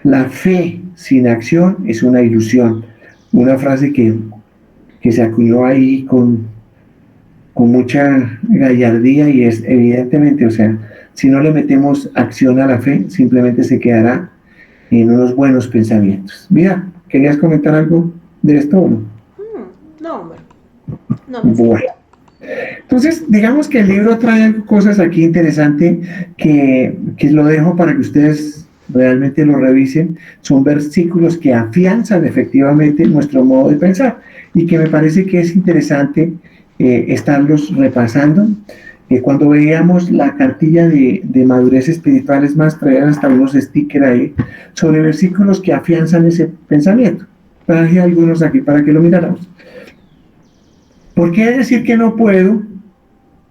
La fe sin acción es una ilusión. Una frase que se acuñó ahí con mucha gallardía y es evidentemente, o sea, si no le metemos acción a la fe, simplemente se quedará en unos buenos pensamientos. Mira, ¿querías comentar algo de esto o no? No, hombre. No, bueno. Entonces, digamos que el libro trae cosas aquí interesantes que lo dejo para que ustedes realmente lo revisen. Son versículos que afianzan efectivamente nuestro modo de pensar y que me parece que es interesante estarlos repasando. Cuando veíamos la cartilla de madurez espiritual, es más, traían hasta unos stickers ahí sobre versículos que afianzan ese pensamiento. Traje algunos aquí para que lo miráramos. ¿Por qué decir que no puedo?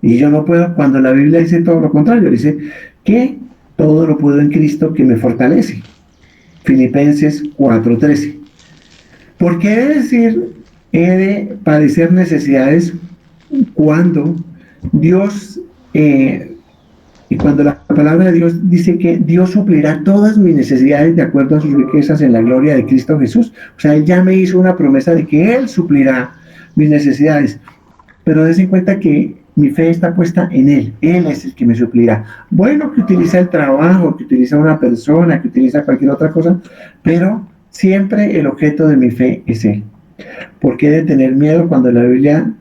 Y yo no puedo cuando la Biblia dice todo lo contrario. Dice que todo lo puedo en Cristo que me fortalece. Filipenses 4:13. ¿Por qué decir he de padecer necesidades cuando Dios, y cuando la palabra de Dios dice que Dios suplirá todas mis necesidades de acuerdo a sus riquezas en la gloria de Cristo Jesús? O sea, Él ya me hizo una promesa de que Él suplirá mis necesidades, pero des en cuenta que mi fe está puesta en Él es el que me suplirá. Bueno, que utiliza el trabajo, que utiliza una persona, que utiliza cualquier otra cosa, pero siempre el objeto de mi fe es Él. ¿Por qué de tener miedo cuando la Biblia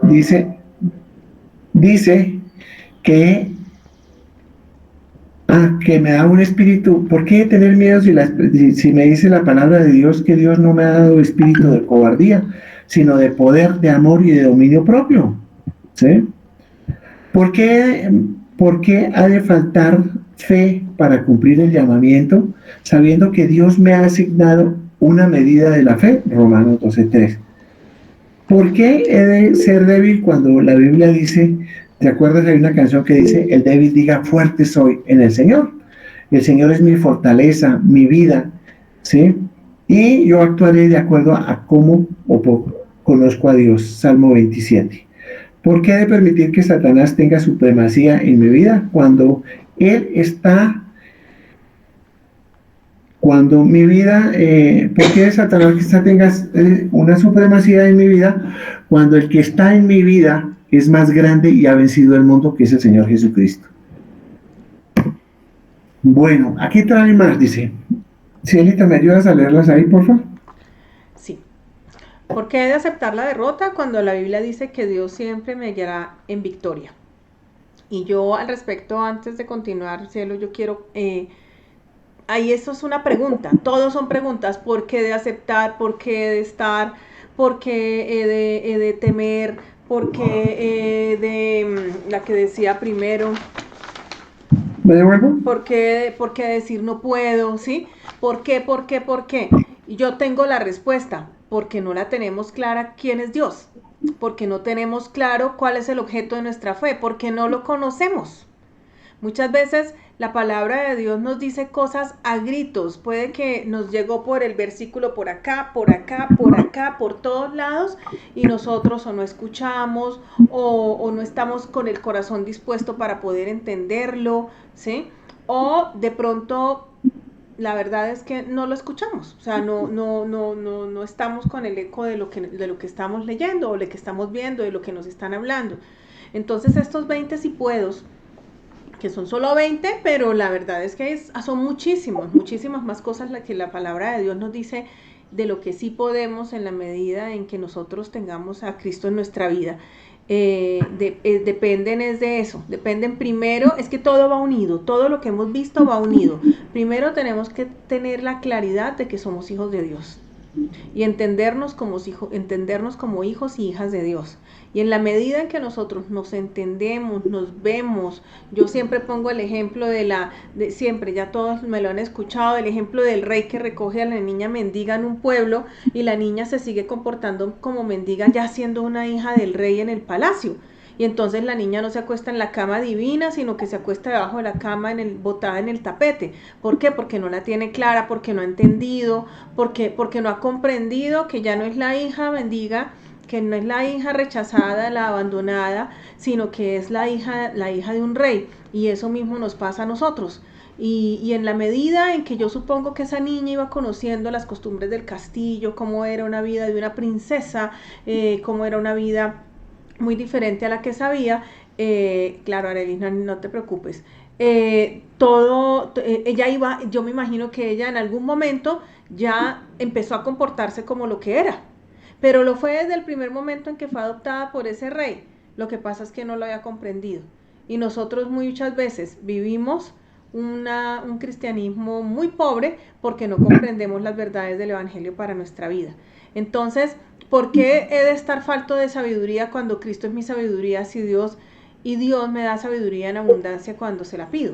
dice que me da un espíritu? ¿Por qué tener miedo si me dice la palabra de Dios que Dios no me ha dado espíritu de cobardía, sino de poder, de amor y de dominio propio? ¿Sí? ¿Por qué ha de faltar fe para cumplir el llamamiento, sabiendo que Dios me ha asignado una medida de la fe? Romanos 12:3. ¿Por qué he de ser débil cuando la Biblia dice, ¿te acuerdas? Hay una canción que dice, el débil diga, fuerte soy en el Señor. El Señor es mi fortaleza, mi vida, ¿sí? Y yo actuaré de acuerdo a cómo conozco a Dios. Salmo 27. ¿Por qué he de permitir que Satanás tenga supremacía en mi vida cuando mi vida, ¿por qué Satanás tenga una supremacía en mi vida cuando el que está en mi vida es más grande y ha vencido el mundo, que es el Señor Jesucristo? Bueno, aquí trae más, dice. Cielita, ¿me ayudas a leerlas ahí, por favor? Sí. ¿Por qué he de aceptar la derrota cuando la Biblia dice que Dios siempre me guiará en victoria? Y yo al respecto, antes de continuar, Cielo, yo quiero... ahí eso es una pregunta, todos son preguntas. ¿Por qué he de aceptar? ¿Por qué he de estar? ¿Por qué he de temer? porque de la que decía primero, ¿me devuelvo? ¿por qué decir no puedo? ¿Sí? ¿Por qué? Y yo tengo la respuesta, porque no la tenemos clara quién es Dios, porque no tenemos claro cuál es el objeto de nuestra fe, porque no lo conocemos. Muchas veces la palabra de Dios nos dice cosas a gritos, puede que nos llegó por el versículo por acá, por todos lados, y nosotros o no escuchamos o no estamos con el corazón dispuesto para poder entenderlo, ¿sí? O de pronto la verdad es que no lo escuchamos, o sea, no estamos con el eco de lo que estamos leyendo o de lo que estamos viendo, de lo que nos están hablando. Entonces estos 20 si puedos, que son solo 20, pero la verdad es que son muchísimas más cosas las que la palabra de Dios nos dice de lo que sí podemos en la medida en que nosotros tengamos a Cristo en nuestra vida. Dependen es de eso, dependen primero, es que todo va unido, todo lo que hemos visto va unido. Primero tenemos que tener la claridad de que somos hijos de Dios y entendernos como hijos y hijas de Dios. Y en la medida en que nosotros nos entendemos, nos vemos, yo siempre pongo el ejemplo siempre, ya todos me lo han escuchado, el ejemplo del rey que recoge a la niña mendiga en un pueblo y la niña se sigue comportando como mendiga ya siendo una hija del rey en el palacio. Y entonces la niña no se acuesta en la cama divina, sino que se acuesta debajo de la cama botada en el tapete. ¿Por qué? Porque no la tiene clara, porque no ha entendido, porque no ha comprendido que ya no es la hija mendiga, que no es la hija rechazada, la abandonada, sino que es la hija de un rey. Y eso mismo nos pasa a nosotros. Y en la medida en que yo supongo que esa niña iba conociendo las costumbres del castillo, cómo era una vida de una princesa, cómo era una vida muy diferente a la que sabía, claro, Arelis, no te preocupes, ella iba, yo me imagino que ella en algún momento ya empezó a comportarse como lo que era, pero lo fue desde el primer momento en que fue adoptada por ese rey. Lo que pasa es que no lo había comprendido, y nosotros muchas veces vivimos un cristianismo muy pobre porque no comprendemos las verdades del evangelio para nuestra vida. Entonces, ¿por qué he de estar falto de sabiduría cuando Cristo es mi sabiduría, si Dios me da sabiduría en abundancia cuando se la pido?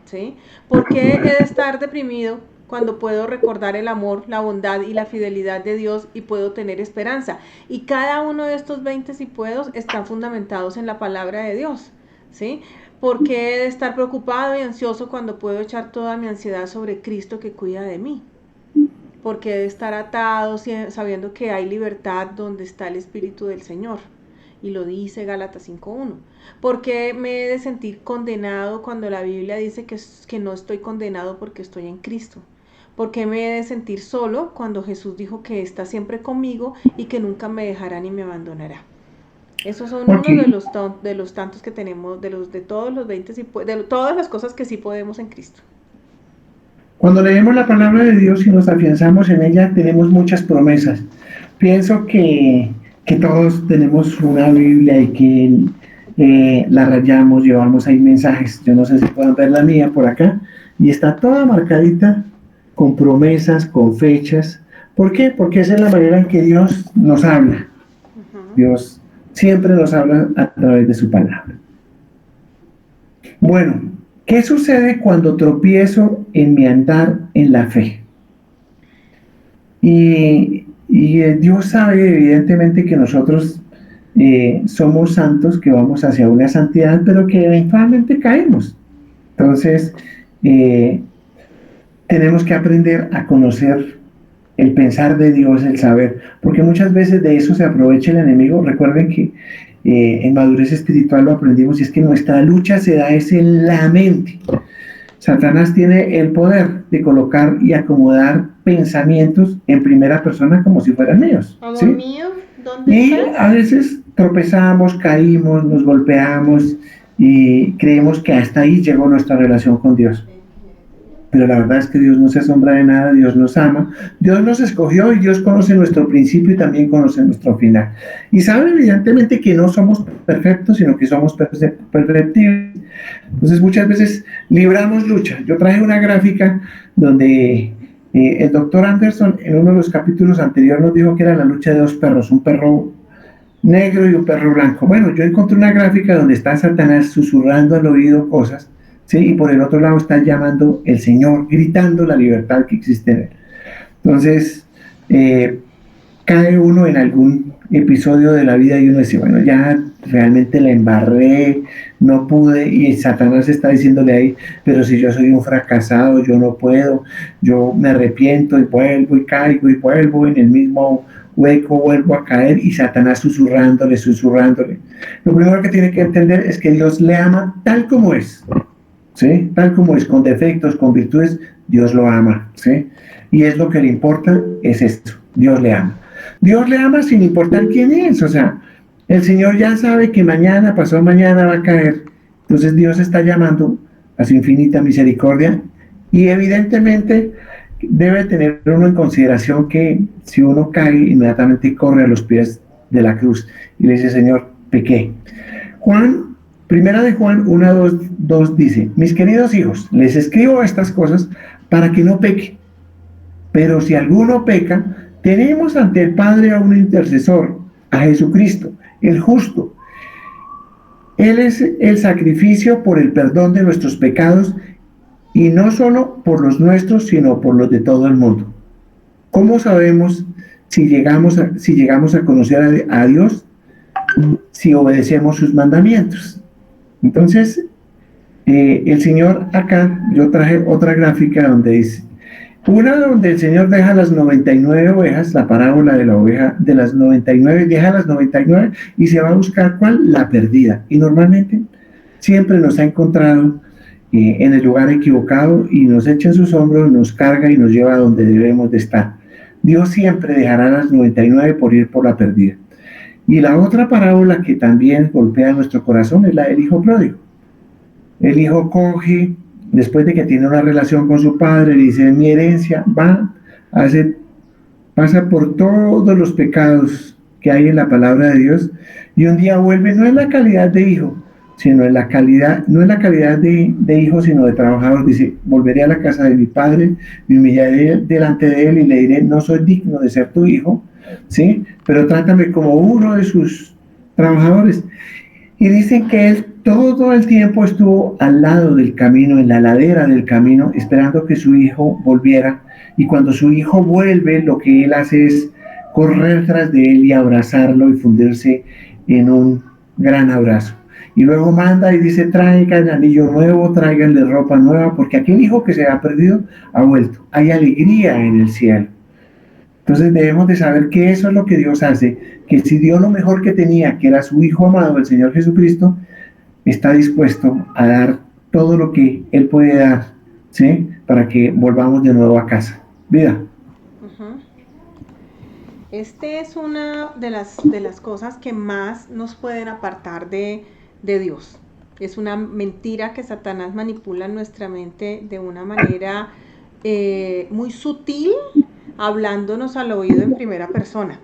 ¿Sí? ¿Por qué he de estar deprimido cuando puedo recordar el amor, la bondad y la fidelidad de Dios y puedo tener esperanza? Y cada uno de estos 20 si puedo están fundamentados en la palabra de Dios, ¿sí? ¿Por qué he de estar preocupado y ansioso cuando puedo echar toda mi ansiedad sobre Cristo que cuida de mí? Porque he de estar atado sabiendo que hay libertad donde está el Espíritu del Señor, y lo dice Gálatas 5:1. ¿Por qué me he de sentir condenado cuando la Biblia dice que no estoy condenado porque estoy en Cristo? ¿Por qué me he de sentir solo cuando Jesús dijo que está siempre conmigo y que nunca me dejará ni me abandonará? Esos son uno de los tantos que tenemos, de todos los 20, de todas las cosas que sí podemos en Cristo. Cuando leemos la palabra de Dios y nos afianzamos en ella, tenemos muchas promesas. Pienso que todos tenemos una Biblia y que la rayamos, llevamos ahí mensajes. Yo no sé si puedan ver la mía por acá. Y está toda marcadita con promesas, con fechas. ¿Por qué? Porque esa es la manera en que Dios nos habla. Dios siempre nos habla a través de su palabra. Bueno, ¿qué sucede cuando tropiezo en mi andar en la fe? Y Dios sabe evidentemente que nosotros somos santos, que vamos hacia una santidad, pero que eventualmente caemos. Entonces, tenemos que aprender a conocer el pensar de Dios, el saber, porque muchas veces de eso se aprovecha el enemigo. Recuerden que en madurez espiritual lo aprendimos, y es que nuestra lucha se da en la mente. Satanás tiene el poder de colocar y acomodar pensamientos en primera persona como si fueran míos, Amor ¿sí? mío, ¿dónde Y estás? a veces tropezamos, caímos, nos golpeamos y creemos que hasta ahí llegó nuestra relación con Dios. Pero la verdad es que Dios no se asombra de nada, Dios nos ama, Dios nos escogió y Dios conoce nuestro principio y también conoce nuestro final. Y sabe evidentemente que no somos perfectos, sino que somos perfectibles. Entonces muchas veces libramos lucha. Yo traje una gráfica donde el doctor Anderson en uno de los capítulos anteriores nos dijo que era la lucha de dos perros, un perro negro y un perro blanco. Bueno, yo encontré una gráfica donde está Satanás susurrando al oído cosas, ¿sí? Y por el otro lado está llamando el Señor, gritando la libertad que existe en él. Entonces, cae uno en algún episodio de la vida y uno dice, bueno, ya realmente la embarré, no pude, y Satanás está diciéndole ahí, pero si yo soy un fracasado, yo no puedo, yo me arrepiento y vuelvo y caigo y vuelvo en el mismo hueco, vuelvo a caer, y Satanás susurrándole, susurrándole. Lo primero que tiene que entender es que Dios le ama tal como es, ¿sí? Tal como es, con defectos, con virtudes, Dios lo ama, ¿sí? Y es lo que le importa, es esto, Dios le ama. Dios le ama sin importar quién es, o sea, el Señor ya sabe que mañana, pasado mañana va a caer, entonces Dios está llamando a su infinita misericordia y evidentemente debe tener uno en consideración que si uno cae, inmediatamente corre a los pies de la cruz y le dice, Señor, pequé. Primera de Juan 1:2 dice, mis queridos hijos, les escribo estas cosas para que no peque, pero si alguno peca, tenemos ante el Padre a un intercesor, a Jesucristo, el justo. Él es el sacrificio por el perdón de nuestros pecados y no solo por los nuestros, sino por los de todo el mundo. ¿Cómo sabemos si llegamos a conocer a Dios? Si obedecemos sus mandamientos. Entonces, el Señor acá, yo traje otra gráfica donde dice, una donde el Señor deja las 99 ovejas, la parábola de la oveja de las 99, deja las 99 y se va a buscar ¿cuál? La perdida. Y normalmente siempre nos ha encontrado en el lugar equivocado y nos echa en sus hombros, nos carga y nos lleva a donde debemos de estar. Dios siempre dejará las 99 por ir por la perdida. Y la otra parábola que también golpea nuestro corazón es la del hijo pródigo. El hijo coge, después de que tiene una relación con su padre, le dice, mi herencia, pasa por todos los pecados que hay en la palabra de Dios, y un día vuelve, no en la calidad de hijo, sino en la calidad, no en la calidad de hijo, sino de trabajador. Dice, volveré a la casa de mi padre, me humillaré delante de él y le diré, no soy digno de ser tu hijo, ¿sí? Pero trátame como uno de sus trabajadores. Y dicen que él todo el tiempo estuvo al lado del camino, en la ladera del camino, esperando que su hijo volviera. Y cuando su hijo vuelve, lo que él hace es correr tras de él y abrazarlo y fundirse en un gran abrazo. Y luego manda y dice, traigan anillo nuevo, tráiganle ropa nueva, porque aquel hijo que se ha perdido ha vuelto. Hay alegría en el cielo. Entonces debemos de saber que eso es lo que Dios hace, que si dio lo mejor que tenía, que era su Hijo amado, el Señor Jesucristo, está dispuesto a dar todo lo que Él puede dar, ¿sí? Para que volvamos de nuevo a casa. Vida. Este es una de las cosas que más nos pueden apartar de Dios. Es una mentira que Satanás manipula en nuestra mente de una manera muy sutil, hablándonos al oído en primera persona,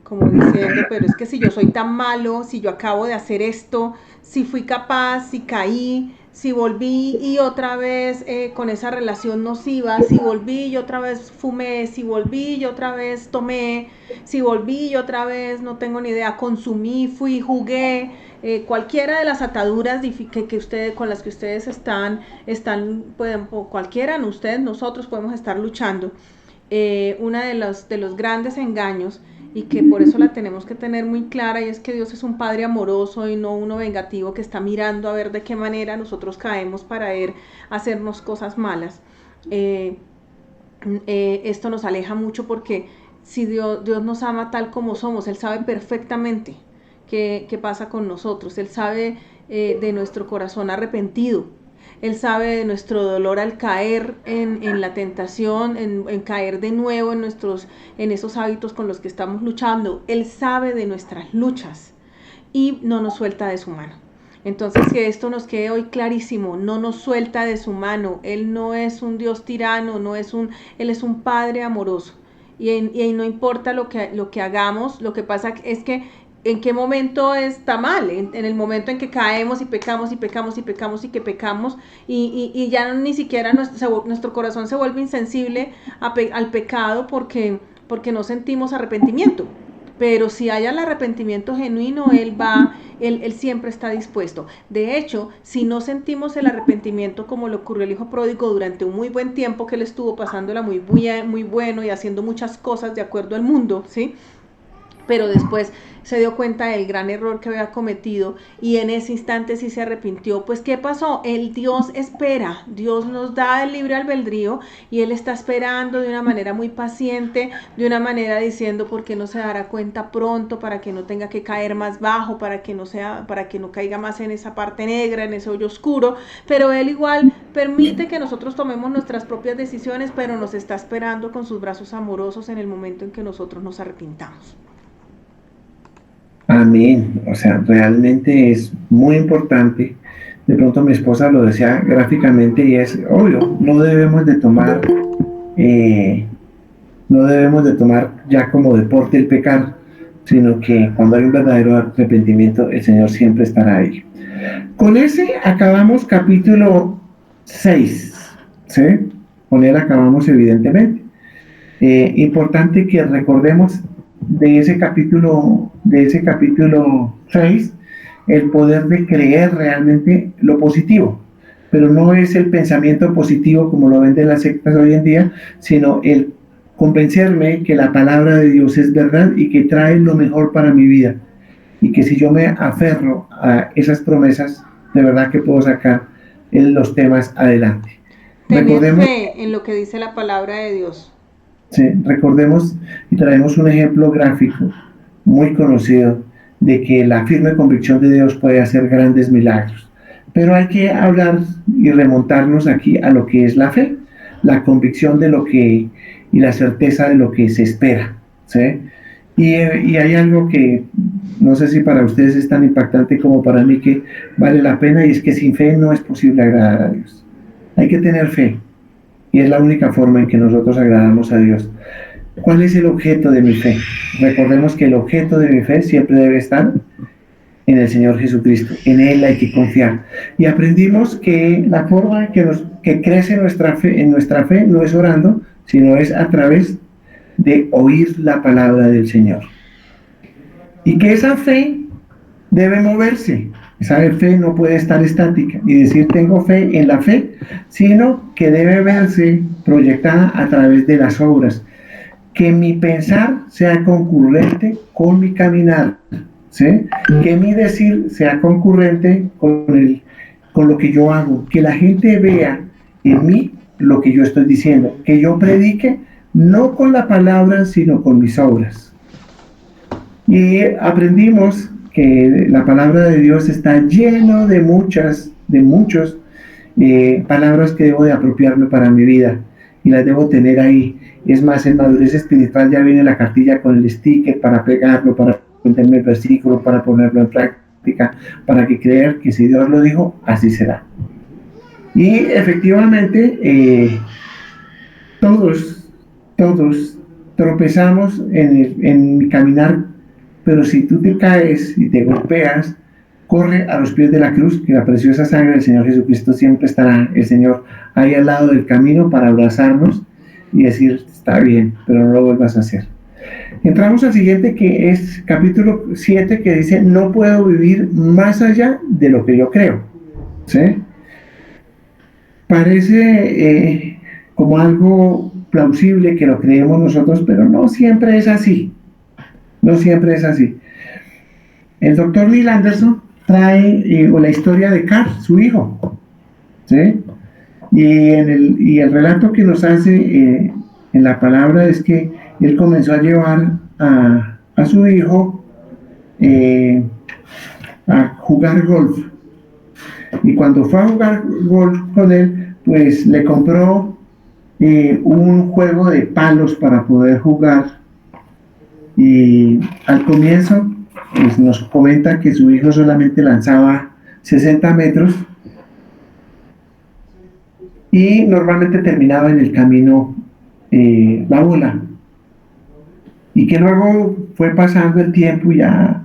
como diciendo, pero es que si yo soy tan malo, si yo acabo de hacer esto, si fui capaz, si caí, si volví y otra vez con esa relación nociva, si volví y otra vez fumé, si volví y otra vez tomé, si volví y otra vez, no tengo ni idea, consumí, fui, jugué, cualquiera de las ataduras que ustedes, con las que ustedes están pueden, cualquiera, ustedes, nosotros podemos estar luchando. Una de los grandes engaños, y que por eso la tenemos que tener muy clara, y es que Dios es un Padre amoroso y no uno vengativo que está mirando a ver de qué manera nosotros caemos para él hacernos cosas malas. Esto nos aleja mucho porque si Dios nos ama tal como somos, Él sabe perfectamente qué pasa con nosotros, Él sabe de nuestro corazón arrepentido, Él sabe de nuestro dolor al caer en la tentación, en caer de nuevo en esos hábitos con los que estamos luchando. Él sabe de nuestras luchas y no nos suelta de su mano. Entonces, que esto nos quede hoy clarísimo, no nos suelta de su mano. Él no es un Dios tirano, Él es un Padre amoroso. Y no importa lo que hagamos, lo que pasa es que ¿en qué momento está mal? En el momento en que caemos y pecamos y pecamos y pecamos y que pecamos y ya ni siquiera nuestro corazón se vuelve insensible al pecado porque no sentimos arrepentimiento. pero si hay el arrepentimiento genuino, él siempre está dispuesto. De hecho, si no sentimos el arrepentimiento como le ocurrió al hijo pródigo durante un muy buen tiempo que él estuvo pasándola muy bueno y haciendo muchas cosas de acuerdo al mundo, ¿sí? Pero después se dio cuenta del gran error que había cometido y en ese instante sí se arrepintió. Pues ¿qué pasó? El Dios espera, Dios nos da el libre albedrío y Él está esperando de una manera muy paciente, de una manera diciendo por qué no se dará cuenta pronto, para que no tenga que caer más bajo, para que no caiga más en esa parte negra, en ese hoyo oscuro, pero Él igual permite que nosotros tomemos nuestras propias decisiones, pero nos está esperando con sus brazos amorosos en el momento en que nosotros nos arrepintamos. Amén. O sea, realmente es muy importante. De pronto mi esposa lo decía gráficamente y es obvio, no debemos de tomar ya como deporte el pecar, sino que cuando hay un verdadero arrepentimiento, el Señor siempre estará ahí. Con ese acabamos capítulo 6, ¿sí? Con él acabamos evidentemente. Importante que recordemos de ese capítulo 6, el poder de creer realmente lo positivo, pero no es el pensamiento positivo como lo venden las sectas hoy en día, sino el convencerme que la palabra de Dios es verdad y que trae lo mejor para mi vida, y que si yo me aferro a esas promesas, de verdad que puedo sacar los temas adelante. Tener fe en lo que dice la palabra de Dios. Sí, recordemos y traemos un ejemplo gráfico muy conocido de que la firme convicción de Dios puede hacer grandes milagros. Pero hay que hablar y remontarnos aquí a lo que es la fe, la convicción de lo que y la certeza de lo que se espera, ¿sí? Y hay algo que no sé si para ustedes es tan impactante como para mí, que vale la pena, y es que sin fe no es posible agradar a Dios. Hay que tener fe. Y es la única forma en que nosotros agradamos a Dios. ¿Cuál es el objeto de mi fe? Recordemos que el objeto de mi fe siempre debe estar en el Señor Jesucristo. En Él hay que confiar. Y aprendimos que la forma que crece nuestra fe no es orando, sino es a través de oír la palabra del Señor. Y que esa fe debe moverse. Esa fe no puede estar estática y decir tengo fe en la fe, sino que debe verse proyectada a través de las obras. Que mi pensar sea concurrente con mi caminar, ¿sí? Que mi decir sea concurrente con lo que yo hago. Que la gente vea en mí lo que yo estoy diciendo. Que yo predique no con la palabra, sino con mis obras. Y aprendimos que la palabra de Dios está lleno de muchos palabras que debo de apropiarme para mi vida y las debo tener ahí. Es más, en madurez espiritual ya viene la cartilla con el sticker para pegarlo, para entenderme el versículo, para ponerlo en práctica, para que creer que si Dios lo dijo, así será. Y efectivamente todos tropezamos en mi caminar. Pero si tú te caes y te golpeas, corre a los pies de la cruz, que la preciosa sangre del Señor Jesucristo siempre estará, el Señor ahí al lado del camino para abrazarnos y decir, está bien, pero no lo vuelvas a hacer. Entramos al siguiente, que es capítulo 7, que dice, no puedo vivir más allá de lo que yo creo, ¿sí? Parece como algo plausible que lo creemos nosotros, pero no siempre es así. No siempre es así. El doctor Neil Anderson trae la historia de Carl, su hijo, ¿sí? Y el relato que nos hace en la palabra es que él comenzó a llevar a su hijo a jugar golf. Y cuando fue a jugar golf con él, pues le compró un juego de palos para poder jugar. Y al comienzo pues nos comenta que su hijo solamente lanzaba 60 metros y normalmente terminaba en el camino la bola, y que luego fue pasando el tiempo y ya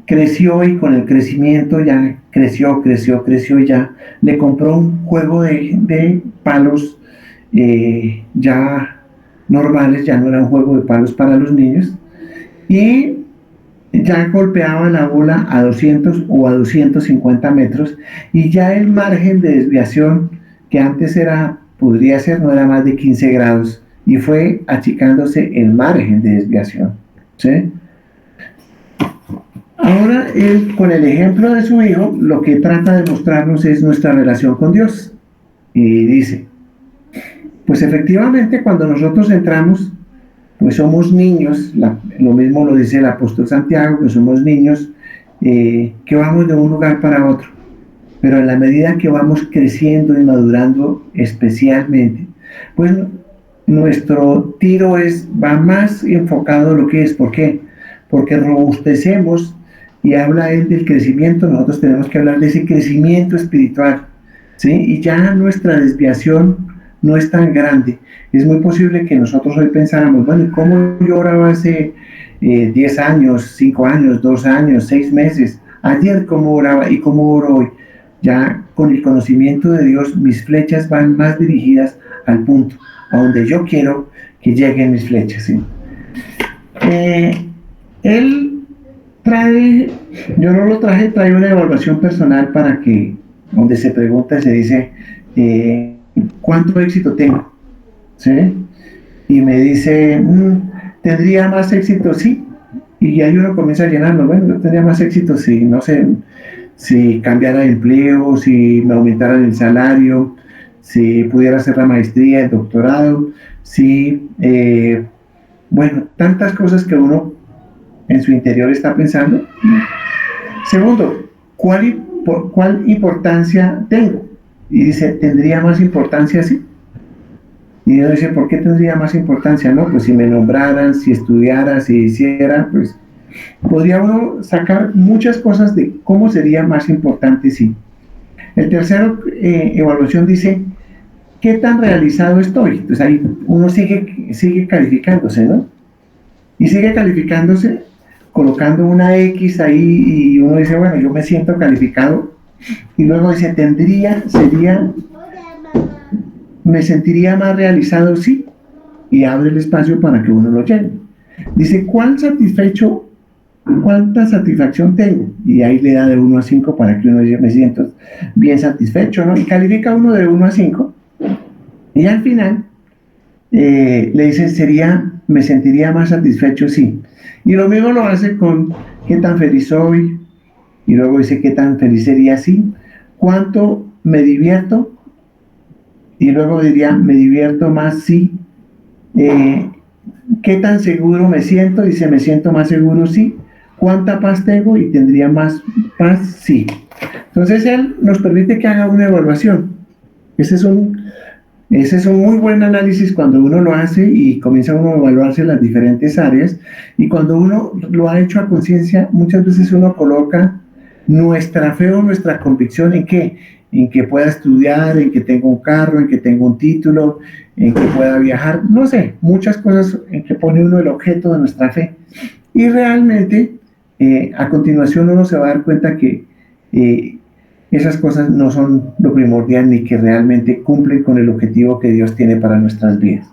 creció, y con el crecimiento ya creció y ya le compró un juego de palos ya normales, ya no era un juego de palos para los niños. Y ya golpeaba la bola a 200 o a 250 metros y ya el margen de desviación que antes podría ser, no era más de 15 grados y fue achicándose el margen de desviación, ¿sí? Ahora él, con el ejemplo de su hijo, lo que trata de mostrarnos es nuestra relación con Dios. Y dice, pues efectivamente cuando nosotros entramos, pues somos niños, lo mismo lo dice el apóstol Santiago, que somos niños que vamos de un lugar para otro. Pero en la medida que vamos creciendo y madurando especialmente, pues nuestro tiro va más enfocado a lo que es. ¿Por qué? Porque robustecemos y habla él del crecimiento, nosotros tenemos que hablar de ese crecimiento espiritual, ¿sí? Y ya nuestra desviación no es tan grande. Es muy posible que nosotros hoy pensáramos, bueno, ¿cómo yo oraba hace 10 años, 5 años, 2 años, 6 meses? Ayer, ¿cómo oraba y cómo oro hoy? Ya con el conocimiento de Dios, mis flechas van más dirigidas al punto, a donde yo quiero que lleguen mis flechas, ¿sí? Él trae, yo no lo traje, trae una evaluación personal para que, donde se pregunta, se dice, ¿cuánto éxito tengo? ¿Sí? Y me dice, ¿tendría más éxito? Sí. Y ahí uno comienza a llenarlo, bueno, yo tendría más éxito si, no sé, si cambiara de empleo, si me aumentaran el salario, si pudiera hacer la maestría, el doctorado, si, bueno, tantas cosas que uno en su interior está pensando. Segundo, ¿cuál importancia tengo? Y dice, ¿tendría más importancia sí? Y uno dice, ¿por qué tendría más importancia? No, pues si me nombraran, si estudiara, si hiciera, pues podría uno sacar muchas cosas de cómo sería más importante sí. El tercero, evaluación dice, ¿qué tan realizado estoy? Entonces ahí uno sigue calificándose, ¿no? Y sigue calificándose colocando una X ahí y uno dice, bueno, yo me siento calificado. Y luego dice, me sentiría más realizado, sí. Y abre el espacio para que uno lo llene. Dice, ¿cuánta satisfacción tengo? Y ahí le da de 1 a 5 para que uno diga, me siento bien satisfecho, ¿no? Y califica uno de 1 a 5. Y al final le dice, me sentiría más satisfecho, sí. Y lo mismo lo hace con qué tan feliz soy. Y luego dice, qué tan feliz sería, sí. ¿Cuánto me divierto? Y luego diría, me divierto más, sí. ¿Qué tan seguro me siento? Dice, me siento más seguro, sí. ¿Cuánta paz tengo? Y tendría más paz, sí. Entonces él nos permite que haga una evaluación. Ese es un muy buen análisis cuando uno lo hace y comienza uno a evaluarse las diferentes áreas. Y cuando uno lo ha hecho a conciencia, muchas veces uno coloca nuestra fe o nuestra convicción en qué, en que pueda estudiar, en que tenga un carro, en que tenga un título, en que pueda viajar, no sé, muchas cosas en que pone uno el objeto de nuestra fe. Y realmente, a continuación uno se va a dar cuenta que esas cosas no son lo primordial ni que realmente cumplen con el objetivo que Dios tiene para nuestras vidas.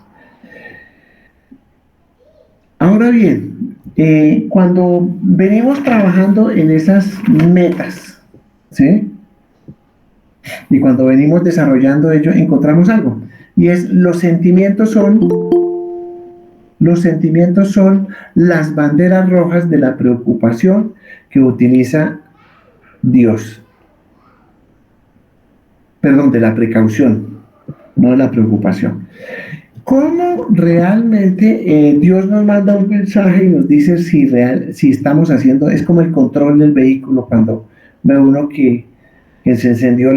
Ahora bien, cuando venimos trabajando en esas metas, ¿sí? Y cuando venimos desarrollando ello, encontramos algo. Y es, los sentimientos son las banderas rojas de la preocupación que utiliza Dios. Perdón, de la precaución, no de la preocupación. ¿Cómo realmente Dios nos manda un mensaje y nos dice si estamos haciendo? Es como el control del vehículo cuando ve uno que se encendió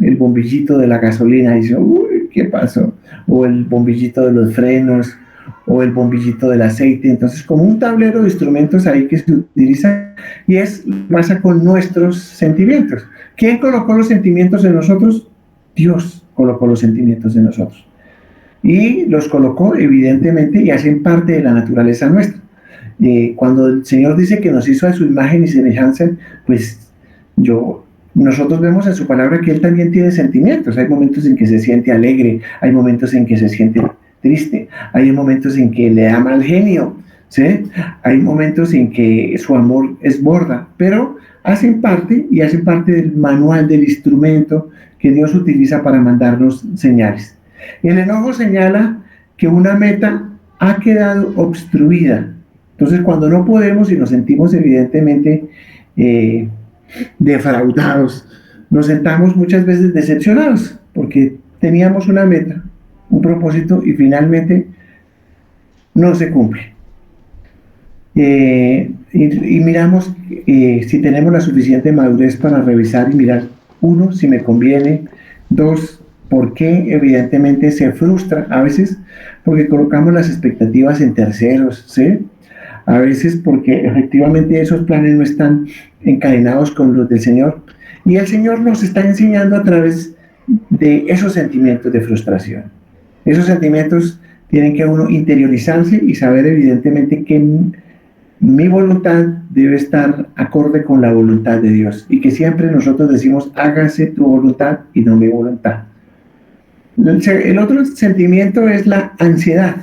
el bombillito de la gasolina y dice, uy, ¿qué pasó? O el bombillito de los frenos, o el bombillito del aceite. Entonces, como un tablero de instrumentos ahí que se utiliza, y pasa con nuestros sentimientos. ¿Quién colocó los sentimientos en nosotros? Dios colocó los sentimientos en nosotros. Y los colocó evidentemente y hacen parte de la naturaleza nuestra. Cuando el Señor dice que nos hizo a su imagen y semejanza, pues nosotros vemos en su palabra que Él también tiene sentimientos. Hay momentos en que se siente alegre, hay momentos en que se siente triste, hay momentos en que le da mal genio, ¿sí? Hay momentos en que su amor esborda, pero hacen parte del manual, del instrumento que Dios utiliza para mandarnos señales. El enojo señala que una meta ha quedado obstruida. Entonces, cuando no podemos y nos sentimos evidentemente defraudados, nos sentamos muchas veces decepcionados porque teníamos una meta, un propósito y finalmente no se cumple. Y miramos si tenemos la suficiente madurez para revisar y mirar, uno, si me conviene, dos, por qué evidentemente se frustra, a veces porque colocamos las expectativas en terceros, ¿sí? A veces porque efectivamente esos planes no están encadenados con los del Señor, y el Señor nos está enseñando a través de esos sentimientos de frustración. Esos sentimientos tienen que uno interiorizarse y saber evidentemente que mi voluntad debe estar acorde con la voluntad de Dios, y que siempre nosotros decimos, hágase tu voluntad y no mi voluntad. El otro sentimiento es la ansiedad.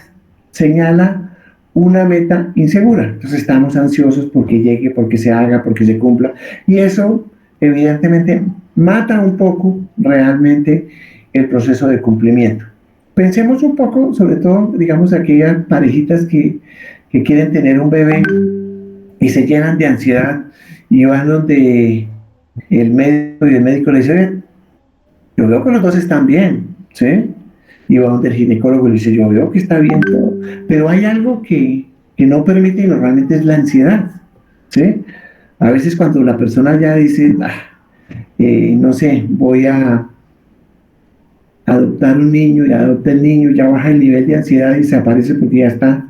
Señala una meta insegura. Entonces estamos ansiosos porque llegue, porque se haga, porque se cumpla. Y eso evidentemente mata un poco realmente el proceso de cumplimiento. Pensemos un poco, sobre todo, digamos, aquellas parejitas que quieren tener un bebé y se llenan de ansiedad y van donde el médico, y el médico le dice, yo veo que los dos están bien, ¿sí? Y va donde el ginecólogo y le dice, yo veo que está bien todo, pero hay algo que no permite, y normalmente es la ansiedad, ¿sí? A veces cuando la persona ya dice, no sé, voy a adoptar un niño, y adopta el niño, ya baja el nivel de ansiedad y se aparece porque ya está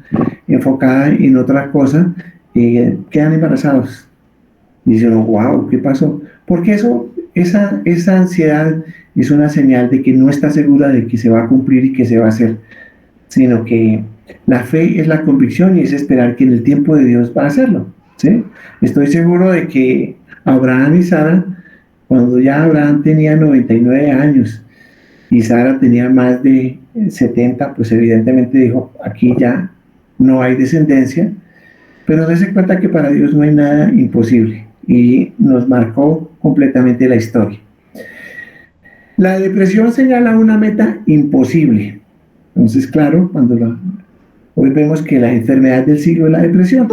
enfocada en otra cosa, quedan embarazados. Y dicen, wow, ¿qué pasó? Porque esa ansiedad es una señal de que no está segura de que se va a cumplir y que se va a hacer, sino que la fe es la convicción y es esperar que en el tiempo de Dios va a hacerlo, ¿sí? Estoy seguro de que Abraham y Sara, cuando ya Abraham tenía 99 años y Sara tenía más de 70, pues evidentemente dijo, aquí ya no hay descendencia, pero dése cuenta que para Dios no hay nada imposible, y nos marcó completamente la historia. La depresión señala una meta imposible. Entonces, claro, hoy vemos que la enfermedad del siglo es la depresión.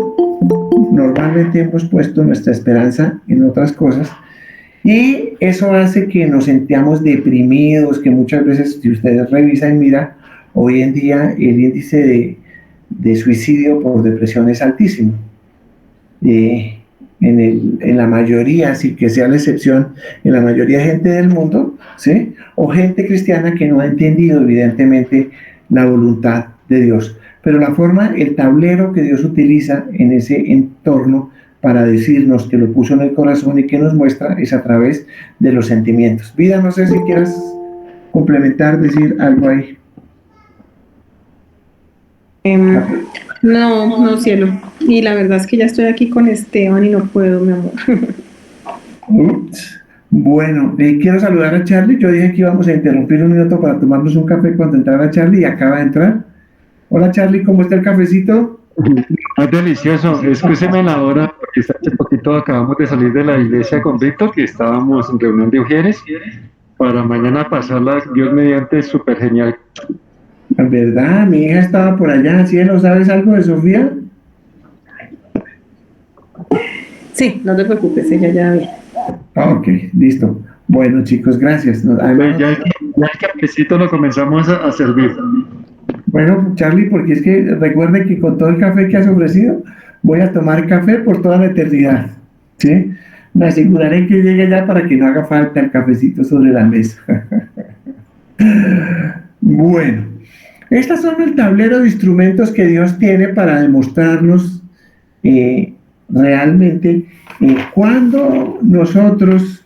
Normalmente hemos puesto nuestra esperanza en otras cosas, y eso hace que nos sentamos deprimidos, que muchas veces, si ustedes revisan y miran, hoy en día el índice de suicidio por depresión es altísimo. En la mayoría, sin que sea la excepción, en la mayoría de gente del mundo, ¿sí? O gente cristiana que no ha entendido evidentemente la voluntad de Dios. Pero la forma, el tablero que Dios utiliza en ese entorno para decirnos que lo puso en el corazón y que nos muestra es a través de los sentimientos. Vida, no sé si quieras complementar, decir algo ahí. No, cielo. Y la verdad es que ya estoy aquí con Esteban y no puedo, mi amor. Bueno, quiero saludar a Charlie. Yo dije que íbamos a interrumpir un minuto para tomarnos un café cuando entrara Charlie, y acaba de entrar. Hola Charlie, ¿cómo está el cafecito? Es delicioso. Escúcheme la hora, porque hace poquito acabamos de salir de la iglesia con Víctor, que estábamos en reunión de mujeres, para mañana pasarla, Dios mediante, súper genial. ¿Verdad? Mi hija estaba por allá, cielo, ¿sabes algo de Sofía? Sí, no te preocupes, ella ya vi. Ok, listo. Bueno, chicos, gracias. Además, ya el cafecito lo comenzamos a servir. Bueno, Charlie, porque es que recuerde que con todo el café que has ofrecido, voy a tomar café por toda la eternidad, ¿sí? Me aseguraré que llegue ya para que no haga falta el cafecito sobre la mesa. Bueno, estas son el tablero de instrumentos que Dios tiene para demostrarnos realmente cuando nosotros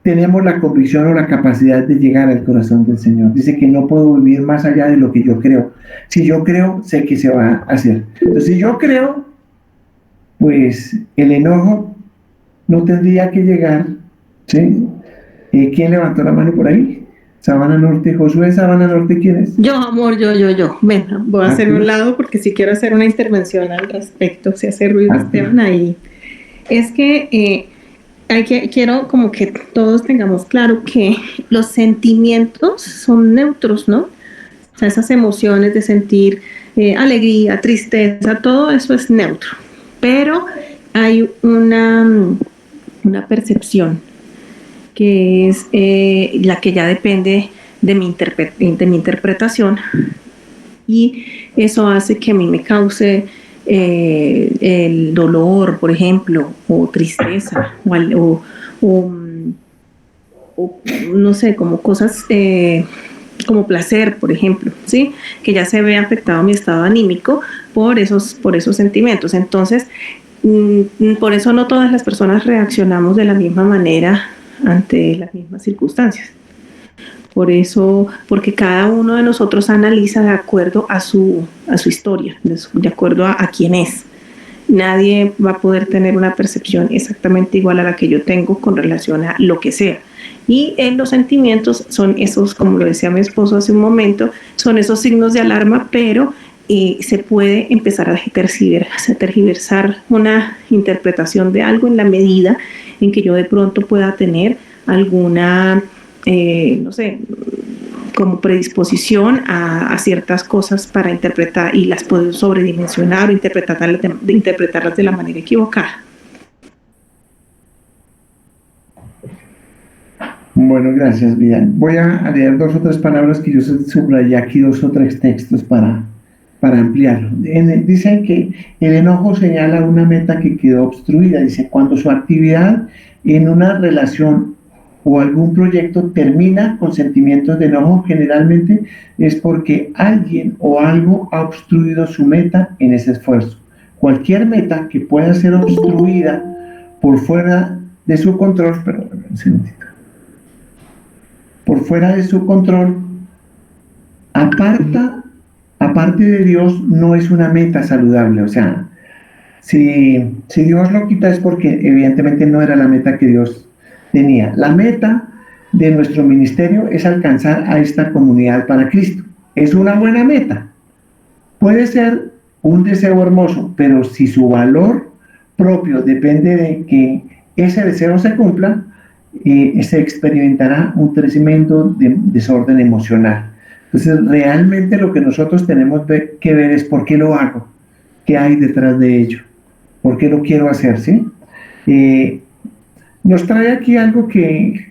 tenemos la convicción o la capacidad de llegar al corazón del Señor. Dice que no puedo vivir más allá de lo que yo creo. Si yo creo, sé que se va a hacer. Entonces, si yo creo, pues el enojo no tendría que llegar, ¿sí? ¿Quién levantó la mano por ahí? Sabana Norte, Josué, Sabana Norte, ¿quién es? Yo, amor, yo. Ven, voy a hacerme un lado porque si quiero hacer una intervención al respecto, si hace ruido Esteban ahí. Es que quiero como que todos tengamos claro que los sentimientos son neutros, ¿no? O sea, esas emociones de sentir alegría, tristeza, todo eso es neutro. Pero hay una percepción que es la que ya depende de mi interpretación, y eso hace que a mí me cause el dolor, por ejemplo, o tristeza, o no sé, como cosas como placer, por ejemplo, ¿sí? Que ya se ve afectado mi estado anímico por esos sentimientos. Entonces, por eso no todas las personas reaccionamos de la misma manera ante las mismas circunstancias. Por eso, porque cada uno de nosotros analiza de acuerdo a su historia, de acuerdo a quién es. Nadie va a poder tener una percepción exactamente igual a la que yo tengo con relación a lo que sea. Y en los sentimientos son esos, como lo decía mi esposo hace un momento, son esos signos de alarma, pero se puede empezar a tergiversar una interpretación de algo en la medida en que yo de pronto pueda tener alguna, no sé, como predisposición a ciertas cosas para interpretar, y las puedo sobredimensionar o interpretarlas de la manera equivocada. Bueno, gracias, Vida. Voy a leer 2 o 3 palabras que yo subrayé aquí, 2 o 3 textos para ampliarlo. Dicen que el enojo señala una meta que quedó obstruida. Dice, cuando su actividad en una relación o algún proyecto termina con sentimientos de enojo, generalmente es porque alguien o algo ha obstruido su meta en ese esfuerzo. Cualquier meta que pueda ser obstruida por fuera de su control, por fuera de su control, aparte de Dios, no es una meta saludable. O sea, si Dios lo quita es porque evidentemente no era la meta que Dios tenía. La meta de nuestro ministerio es alcanzar a esta comunidad para Cristo. Es una buena meta. Puede ser un deseo hermoso, pero si su valor propio depende de que ese deseo se cumpla, se experimentará un tremendo desorden emocional. Entonces, realmente lo que nosotros tenemos que ver es por qué lo hago, qué hay detrás de ello, por qué lo quiero hacer, ¿sí? Nos trae aquí algo que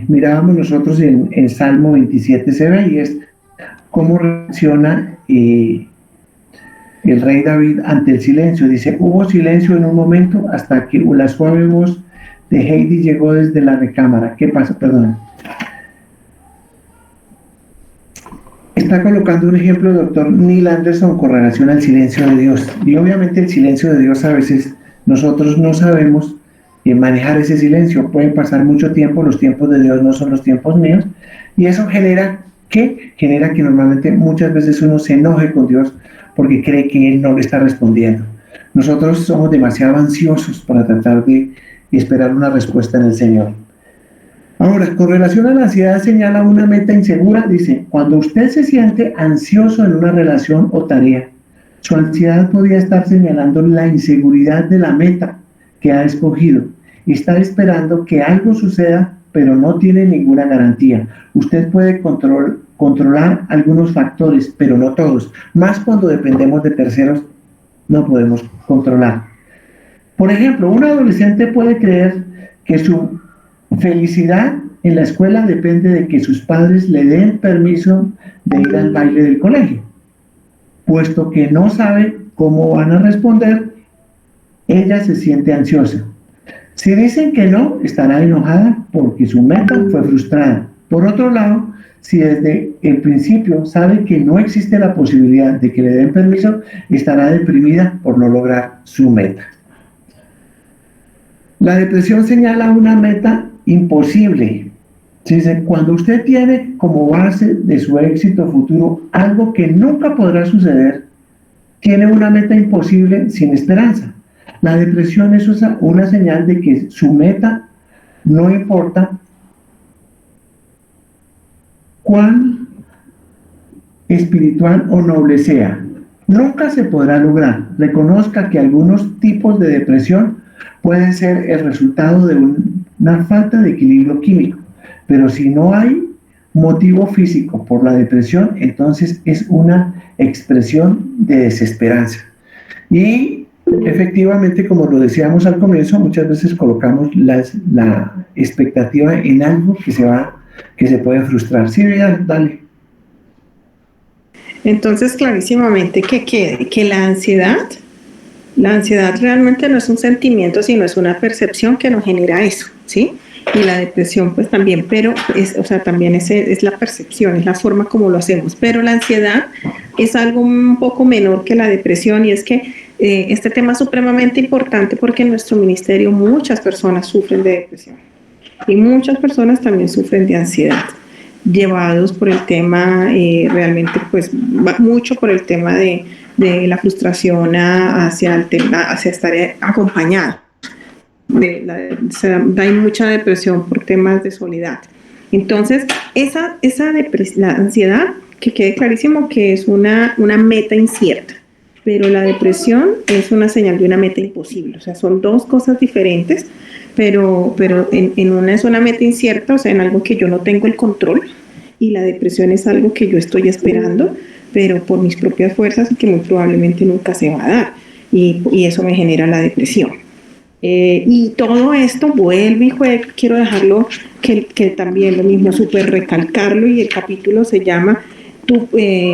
mirábamos nosotros en Salmo 27 se ve, y es cómo reacciona el rey David ante el silencio. Dice, hubo silencio en un momento hasta que la suave voz de Heidi llegó desde la recámara. ¿Qué pasa? Perdón. Está colocando un ejemplo el doctor Neil Anderson con relación al silencio de Dios. Y obviamente el silencio de Dios a veces nosotros no sabemos manejar ese silencio. Puede pasar mucho tiempo, los tiempos de Dios no son los tiempos míos, y eso genera que normalmente muchas veces uno se enoje con Dios porque cree que Él no le está respondiendo. Nosotros somos demasiado ansiosos para tratar de esperar una respuesta en el Señor. Ahora, con relación a la ansiedad, señala una meta insegura. Dice, cuando usted se siente ansioso en una relación o tarea, su ansiedad podría estar señalando la inseguridad de la meta que ha escogido. Está esperando que algo suceda, pero no tiene ninguna garantía. Usted puede controlar algunos factores, pero no todos. Más cuando dependemos de terceros, no podemos controlar. Por ejemplo, un adolescente puede creer que su felicidad en la escuela depende de que sus padres le den permiso de ir al baile del colegio. Puesto que no sabe cómo van a responder, ella se siente ansiosa. Si dicen que no, estará enojada porque su meta fue frustrada. Por otro lado, si desde el principio sabe que no existe la posibilidad de que le den permiso, estará deprimida por no lograr su meta. La depresión señala una meta imposible. Dice, cuando usted tiene como base de su éxito futuro algo que nunca podrá suceder, tiene una meta imposible sin esperanza. La depresión es una señal de que su meta no importa cuán espiritual o noble sea. Nunca se podrá lograr. Reconozca que algunos tipos de depresión pueden ser el resultado de una falta de equilibrio químico, pero si no hay motivo físico por la depresión, entonces es una expresión de desesperanza. Y efectivamente, como lo decíamos al comienzo, muchas veces colocamos la expectativa en algo que se puede frustrar. Sí, dale. Entonces, clarísimamente que quede que la ansiedad realmente no es un sentimiento, sino es una percepción que nos genera eso, ¿sí? Y la depresión pues también, pero también es la percepción, es la forma como lo hacemos. Pero la ansiedad es algo un poco menor que la depresión, y es que este tema es supremamente importante porque en nuestro ministerio muchas personas sufren de depresión y muchas personas también sufren de ansiedad, llevados por el tema, realmente pues mucho por el tema de la frustración hacia estar acompañado. Hay mucha depresión por temas de soledad. Entonces, la ansiedad, que quede clarísimo que es una meta incierta, pero la depresión es una señal de una meta imposible. O sea, son dos cosas diferentes, pero en una es una meta incierta, o sea, en algo que yo no tengo el control, y la depresión es algo que yo estoy esperando, pero por mis propias fuerzas y que muy probablemente nunca se va a dar, y eso me genera la depresión. Y todo esto vuelve y juega, quiero dejarlo que también lo mismo, súper recalcarlo, y el capítulo se llama tú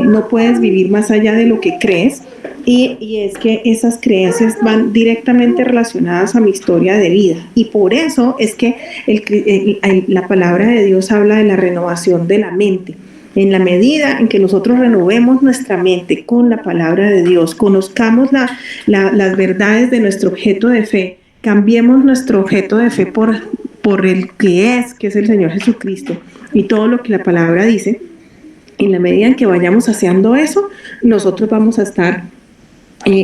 no puedes vivir más allá de lo que crees, y es que esas creencias van directamente relacionadas a mi historia de vida, y por eso es que la palabra de Dios habla de la renovación de la mente. En la medida en que nosotros renovemos nuestra mente con la palabra de Dios, conozcamos las verdades de nuestro objeto de fe, cambiemos nuestro objeto de fe por el que es el Señor Jesucristo y todo lo que la palabra dice, en la medida en que vayamos haciendo eso, nosotros vamos a estar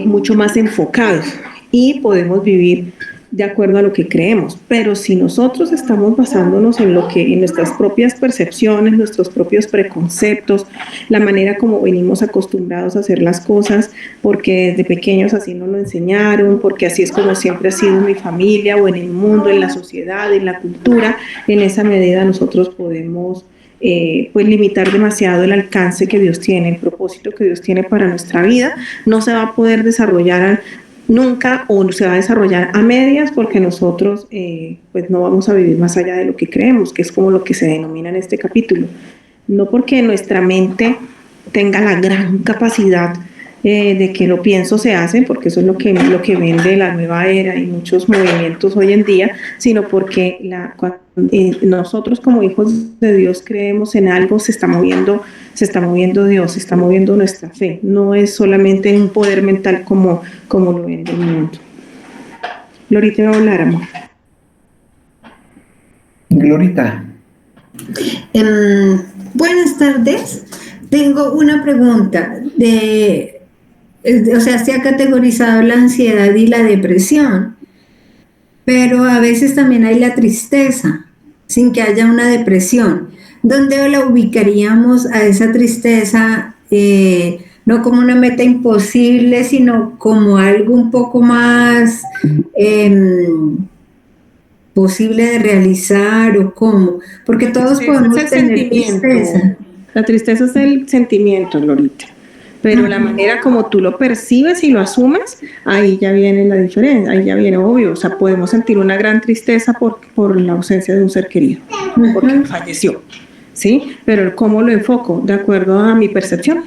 mucho más enfocados y podemos vivir de acuerdo a lo que creemos. Pero si nosotros estamos basándonos en nuestras propias percepciones, nuestros propios preconceptos, la manera como venimos acostumbrados a hacer las cosas, porque desde pequeños así nos lo enseñaron, porque así es como siempre ha sido en mi familia o en el mundo, en la sociedad, en la cultura, en esa medida nosotros podemos pues limitar demasiado el alcance que Dios tiene, el propósito que Dios tiene para nuestra vida. No se va a poder desarrollar nunca, o se va a desarrollar a medias, porque nosotros pues no vamos a vivir más allá de lo que creemos, que es como lo que se denomina en este capítulo. No porque nuestra mente tenga la gran capacidad de que lo pienso se hace, porque eso es lo que vende la nueva era y muchos movimientos hoy en día, sino porque nosotros como hijos de Dios creemos en algo, se está moviendo Dios, se está moviendo nuestra fe. No es solamente un poder mental como lo vende el mundo. Glorita, va a hablar, amor. Glorita. Buenas tardes. Tengo una pregunta. Se ha categorizado la ansiedad y la depresión, pero a veces también hay la tristeza, sin que haya una depresión. ¿Dónde la ubicaríamos a esa tristeza? No como una meta imposible, sino como algo un poco más posible de realizar, o cómo, porque todos podemos tener tristeza. La tristeza es el sentimiento, Glorita, pero la manera como tú lo percibes y lo asumes, ahí ya viene la diferencia, ahí ya viene obvio. O sea, podemos sentir una gran tristeza por la ausencia de un ser querido, porque falleció, ¿sí? Pero el cómo lo enfoco, de acuerdo a mi percepción.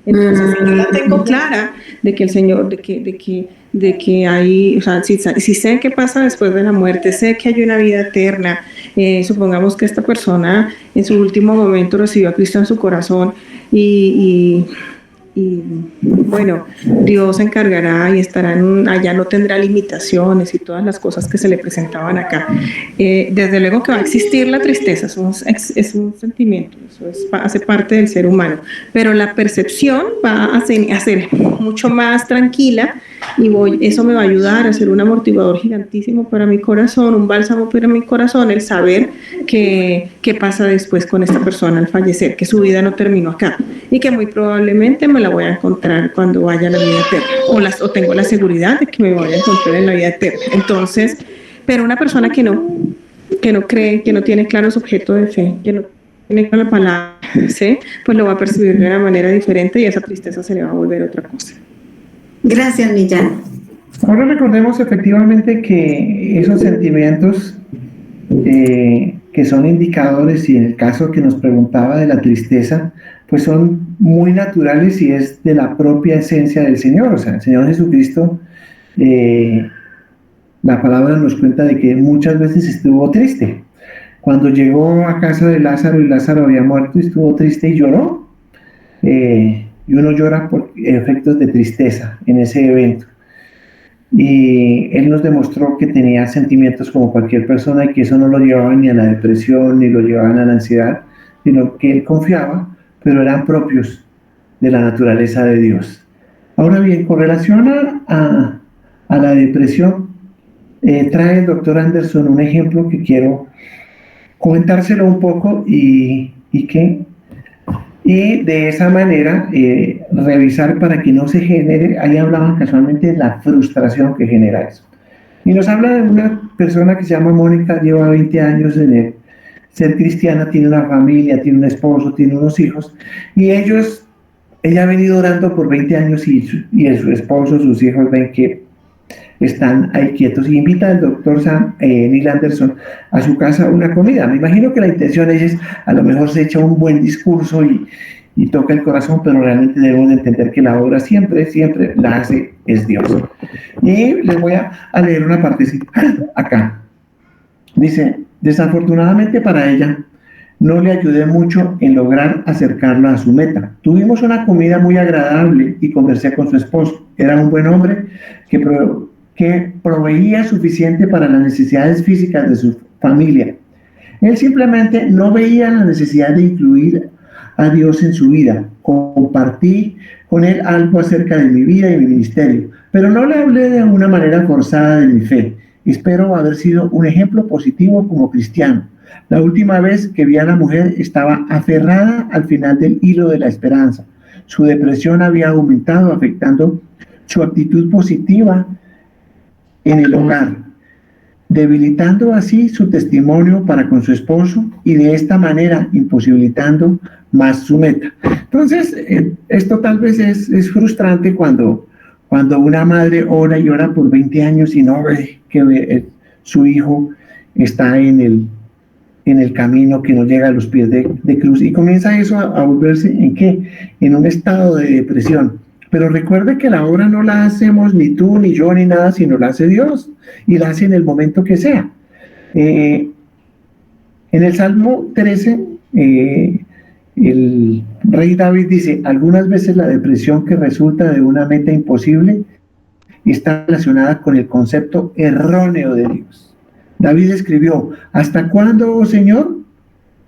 Entonces, si yo la tengo clara de que el Señor, de que hay, o sea, si sé qué pasa después de la muerte, sé que hay una vida eterna, supongamos que esta persona en su último momento recibió a Cristo en su corazón y y bueno, Dios se encargará y allá no tendrá limitaciones y todas las cosas que se le presentaban acá. Desde luego que va a existir la tristeza, es un sentimiento, hace parte del ser humano, pero la percepción va a ser mucho más tranquila y eso me va a ayudar a ser un amortiguador gigantísimo para mi corazón, un bálsamo para mi corazón, el saber qué pasa después con esta persona al fallecer, que su vida no terminó acá y que muy probablemente me la voy a encontrar cuando vaya a la vida eterna o tengo la seguridad de que me voy a encontrar en la vida eterna. Entonces, pero una persona que no cree, que no tiene claro su objeto de fe, que no tiene la palabra, ¿sí? Pues lo va a percibir de una manera diferente y esa tristeza se le va a volver otra cosa. Gracias, Millán. Ahora recordemos efectivamente que esos sentimientos que son indicadores, y en el caso que nos preguntaba de la tristeza, pues son muy naturales y es de la propia esencia del Señor. O sea, el Señor Jesucristo, la palabra nos cuenta de que muchas veces estuvo triste. Cuando llegó a casa de Lázaro y Lázaro había muerto, estuvo triste y lloró. Y uno llora por efectos de tristeza en ese evento. Y él nos demostró que tenía sentimientos como cualquier persona y que eso no lo llevaba ni a la depresión ni lo llevaban a la ansiedad, sino que él confiaba, pero eran propios de la naturaleza de Dios. Ahora bien, con relación a la depresión, trae el doctor Anderson un ejemplo que quiero comentárselo un poco y de esa manera revisar para que no se genere, ahí hablaban casualmente de la frustración que genera eso. Y nos habla de una persona que se llama Mónica, lleva 20 años en el ser cristiana, tiene una familia, tiene un esposo, tiene unos hijos, y ella ha venido orando por 20 años y su esposo, sus hijos ven que están ahí quietos y invita al doctor Neil Anderson a su casa una comida. Me imagino que la intención es a lo mejor se echa un buen discurso y toca el corazón, pero realmente debemos de entender que la obra siempre la hace es Dios. Y les voy a leer una partecita acá. Dice, desafortunadamente para ella, no le ayudé mucho en lograr acercarlo a su meta. Tuvimos una comida muy agradable y conversé con su esposo. Era un buen hombre que proveía suficiente para las necesidades físicas de su familia. Él simplemente no veía la necesidad de incluir a Dios en su vida. Compartí con él algo acerca de mi vida y mi ministerio, pero no le hablé de una manera forzada de mi fe. Espero haber sido un ejemplo positivo como cristiano. La última vez que vi a la mujer estaba aferrada al final del hilo de la esperanza. Su depresión había aumentado, afectando su actitud positiva en el hogar, debilitando así su testimonio para con su esposo y de esta manera imposibilitando más su meta. Entonces, esto tal vez es frustrante cuando una madre ora y ora por 20 años y no ve que su hijo está en el camino, que no llega a los pies de cruz, y comienza eso a volverse en un estado de depresión. Pero recuerde que la obra no la hacemos ni tú, ni yo, ni nada, sino la hace Dios, y la hace en el momento que sea. En el Salmo 13, el rey David dice, algunas veces la depresión que resulta de una meta imposible está relacionada con el concepto erróneo de Dios. David escribió, ¿hasta cuándo, oh Señor,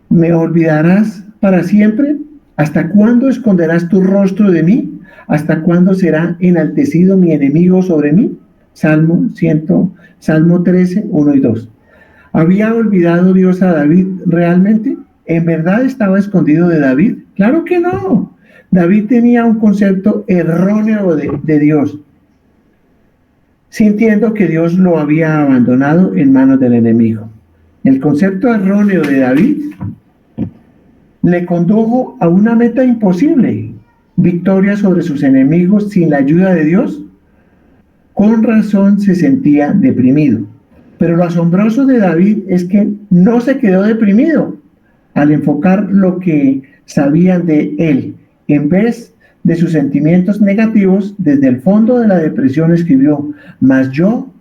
me olvidarás para siempre? ¿Hasta cuándo esconderás tu rostro de mí? ¿Hasta cuándo será enaltecido mi enemigo sobre mí? Salmo 13, 1 y 2. ¿Había olvidado Dios a David realmente? ¿En verdad estaba escondido de David? Claro que no. David tenía un concepto erróneo de Dios, sintiendo que Dios lo había abandonado en manos del enemigo. El concepto erróneo de David le condujo a una meta imposible, victoria sobre sus enemigos sin la ayuda de Dios. Con razón se sentía deprimido. Pero lo asombroso de David es que no se quedó deprimido al enfocar lo que sabían de él. En vez de sus sentimientos negativos, desde el fondo de la depresión escribió, mas yo,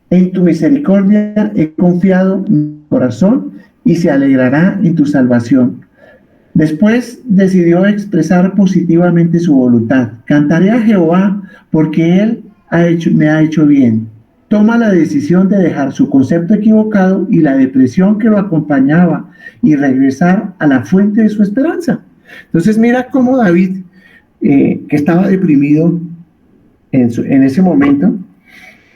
en tu misericordia he confiado mi corazón y se alegrará en tu salvación. Después decidió expresar positivamente su voluntad. Cantaré a Jehová porque Él me ha hecho bien. Toma la decisión de dejar su concepto equivocado y la depresión que lo acompañaba y regresar a la fuente de su esperanza. Entonces mira cómo David, que estaba deprimido en ese momento,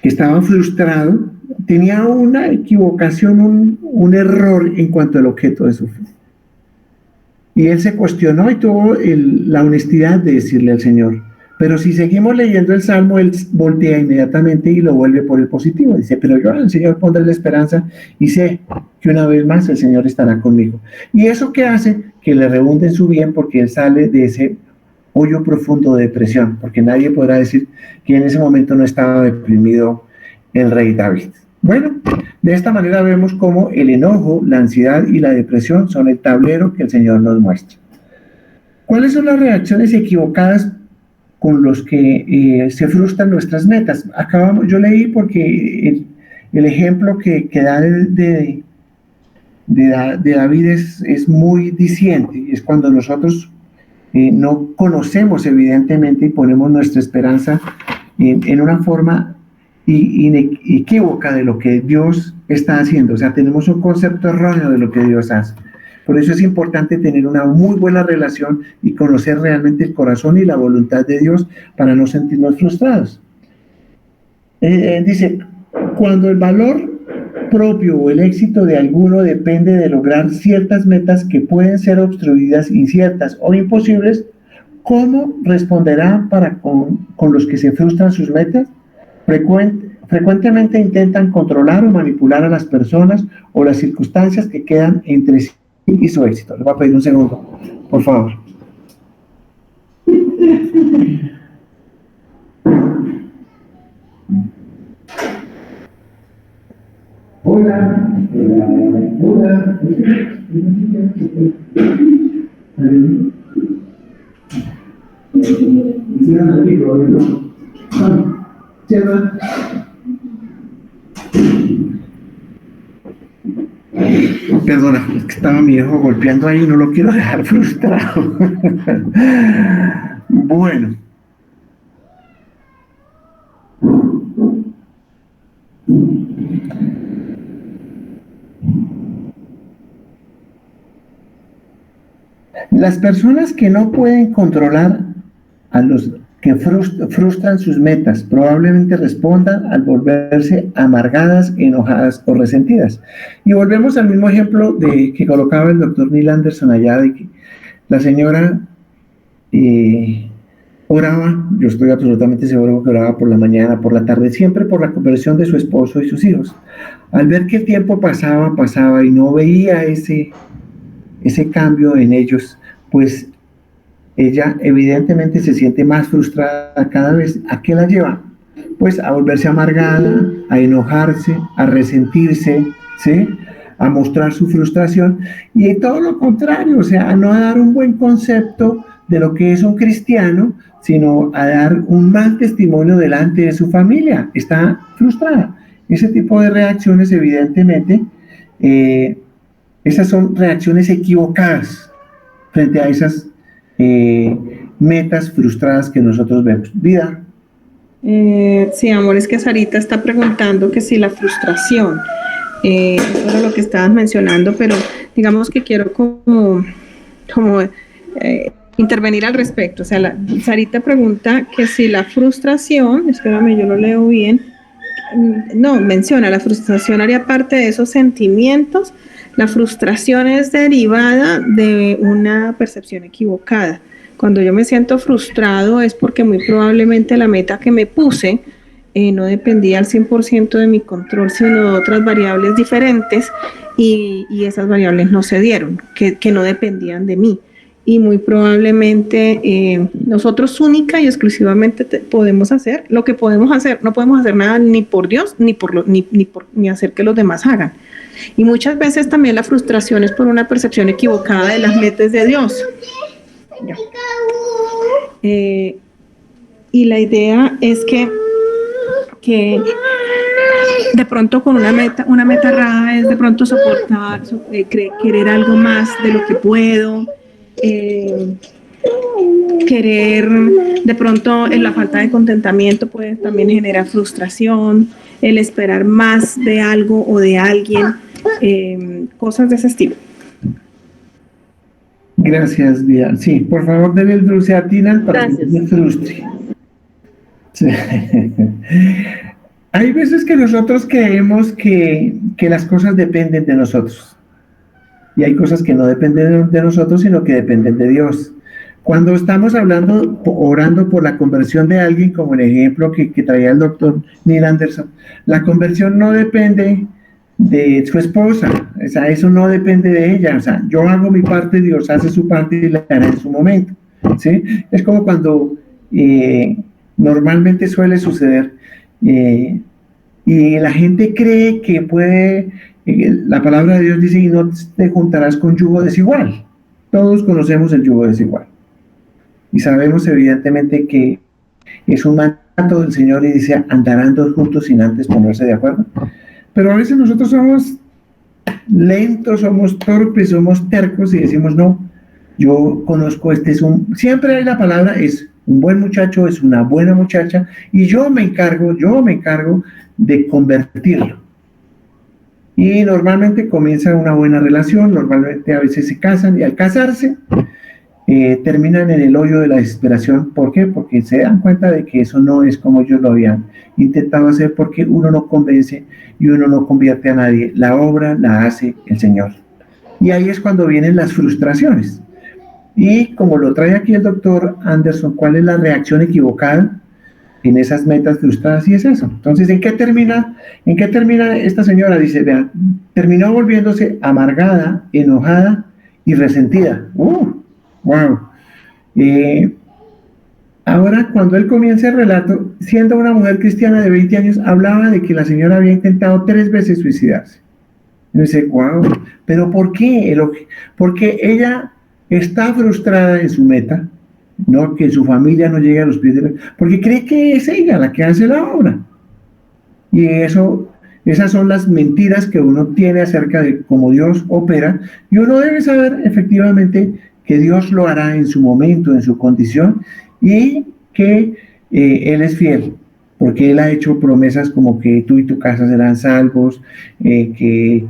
que estaba frustrado, tenía una equivocación, un error en cuanto al objeto de su fe. Y él se cuestionó y tuvo la honestidad de decirle al Señor. Pero si seguimos leyendo el Salmo, él voltea inmediatamente y lo vuelve por el positivo. Dice, pero yo al Señor pondré la esperanza y sé que una vez más el Señor estará conmigo. ¿Y eso qué hace? Que le redunde en su bien, porque él sale de ese hoyo profundo de depresión, porque nadie podrá decir que en ese momento no estaba deprimido el rey David. Bueno, de esta manera vemos cómo el enojo, la ansiedad y la depresión son el tablero que el Señor nos muestra. ¿Cuáles son las reacciones equivocadas con los que se frustran nuestras metas? Yo leí porque el ejemplo que da de David es muy diciente. Es cuando nosotros no conocemos evidentemente y ponemos nuestra esperanza en una forma inequívoca de lo que Dios está haciendo. O sea, tenemos un concepto erróneo de lo que Dios hace. Por eso es importante tener una muy buena relación y conocer realmente el corazón y la voluntad de Dios para no sentirnos frustrados. Dice, cuando el valor propio o el éxito de alguno depende de lograr ciertas metas que pueden ser obstruidas, inciertas o imposibles, ¿cómo responderá con los que se frustran sus metas? Frecuentemente intentan controlar o manipular a las personas o las circunstancias que quedan entre sí y su éxito. Les voy a pedir un segundo, por favor. Hola. Perdona, es que estaba mi hijo golpeando ahí y no lo quiero dejar frustrado. Bueno. Las personas que no pueden controlar a los que frustran sus metas probablemente respondan al volverse amargadas, enojadas o resentidas. Y volvemos al mismo ejemplo que colocaba el doctor Neil Anderson allá, de que la señora oraba, yo estoy absolutamente seguro que oraba por la mañana, por la tarde, siempre por la conversión de su esposo y sus hijos. Al ver que el tiempo pasaba y no veía ese cambio en ellos, pues ella evidentemente se siente más frustrada cada vez. ¿A qué la lleva? Pues a volverse amargada, a enojarse, a resentirse, ¿sí? A mostrar su frustración y todo lo contrario, o sea, a no dar un buen concepto de lo que es un cristiano, sino a dar un mal testimonio delante de su familia. Está frustrada. Ese tipo de reacciones, evidentemente, esas son reacciones equivocadas frente a esas metas frustradas que nosotros vemos. Vida. Sí, amor, es que Sarita está preguntando que si la frustración, eso era lo que estabas mencionando, pero digamos que quiero como intervenir al respecto. O sea, Sarita pregunta que si la frustración, espérame, yo lo leo bien, no, menciona, la frustración haría parte de esos sentimientos. La frustración es derivada de una percepción equivocada. Cuando yo me siento frustrado es porque muy probablemente la meta que me puse no dependía al 100% de mi control, sino de otras variables diferentes y esas variables no se dieron, que no dependían de mí. Y muy probablemente nosotros única y exclusivamente podemos hacer lo que podemos hacer. No podemos hacer nada ni por Dios ni hacer que los demás hagan. Y muchas veces también la frustración es por una percepción equivocada de las metas de Dios. Y la idea es que de pronto con una meta errada es de pronto soportar, querer algo más de lo que puedo. querer, de pronto en la falta de contentamiento puede también generar frustración, el esperar más de algo o de alguien, cosas de ese estilo. Gracias, Vidal. Sí, por favor, denle el dulce a Tina para que no se frustre. Sí. Hay veces que nosotros creemos que las cosas dependen de nosotros. Y hay cosas que no dependen de nosotros, sino que dependen de Dios. Cuando estamos orando por la conversión de alguien, como el ejemplo que traía el doctor Neil Anderson, la conversión no depende de su esposa, o sea, eso no depende de ella, o sea, yo hago mi parte, Dios hace su parte y la hará en su momento, ¿sí? Es como cuando normalmente suele suceder y la gente cree que puede, la palabra de Dios dice, y no te juntarás con yugo desigual. Todos conocemos el yugo desigual y sabemos evidentemente que es un mandato del Señor y dice, andarán dos juntos sin antes ponerse de acuerdo. Pero a veces nosotros somos lentos, somos torpes, somos tercos y decimos, no, yo conozco, siempre hay la palabra, es un buen muchacho, es una buena muchacha, y yo me encargo de convertirlo. Y normalmente comienza una buena relación, normalmente a veces se casan, y al casarse terminan en el hoyo de la desesperación. ¿Por qué? Porque se dan cuenta de que eso no es como ellos lo habían intentado hacer, porque uno no convence y uno no convierte a nadie. La obra la hace el Señor. Y ahí es cuando vienen las frustraciones. Y como lo trae aquí el doctor Anderson, ¿cuál es la reacción equivocada en esas metas frustradas? Y es eso. Entonces, ¿en qué termina esta señora? Dice, vean, terminó volviéndose amargada, enojada y resentida. ¡Wow! Ahora, cuando él comienza el relato, siendo una mujer cristiana de 20 años, hablaba de que la señora había intentado 3 veces suicidarse. Y dice, wow, ¿pero por qué? Porque ella está frustrada en su meta, no que su familia no llegue a los pies de porque cree que es ella la que hace la obra. Y esas son las mentiras que uno tiene acerca de cómo Dios opera, y uno debe saber efectivamente que Dios lo hará en su momento, en su condición, y que Él es fiel, porque Él ha hecho promesas como que tú y tu casa serán salvos, que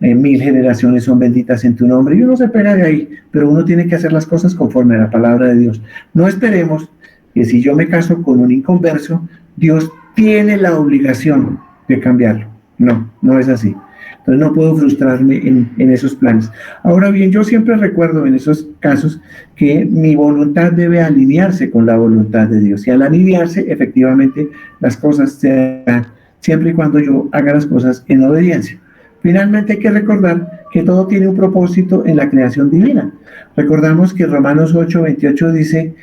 1000 generaciones son benditas en tu nombre, y uno se pega de ahí, pero uno tiene que hacer las cosas conforme a la palabra de Dios. No esperemos que si yo me caso con un inconverso, Dios tiene la obligación de cambiarlo. No es así. Entonces no puedo frustrarme en esos planes. Ahora bien, yo siempre recuerdo en esos casos que mi voluntad debe alinearse con la voluntad de Dios. Y al alinearse, efectivamente, las cosas se dan siempre y cuando yo haga las cosas en obediencia. Finalmente hay que recordar que todo tiene un propósito en la creación divina. Recordamos que Romanos 8:28 dice,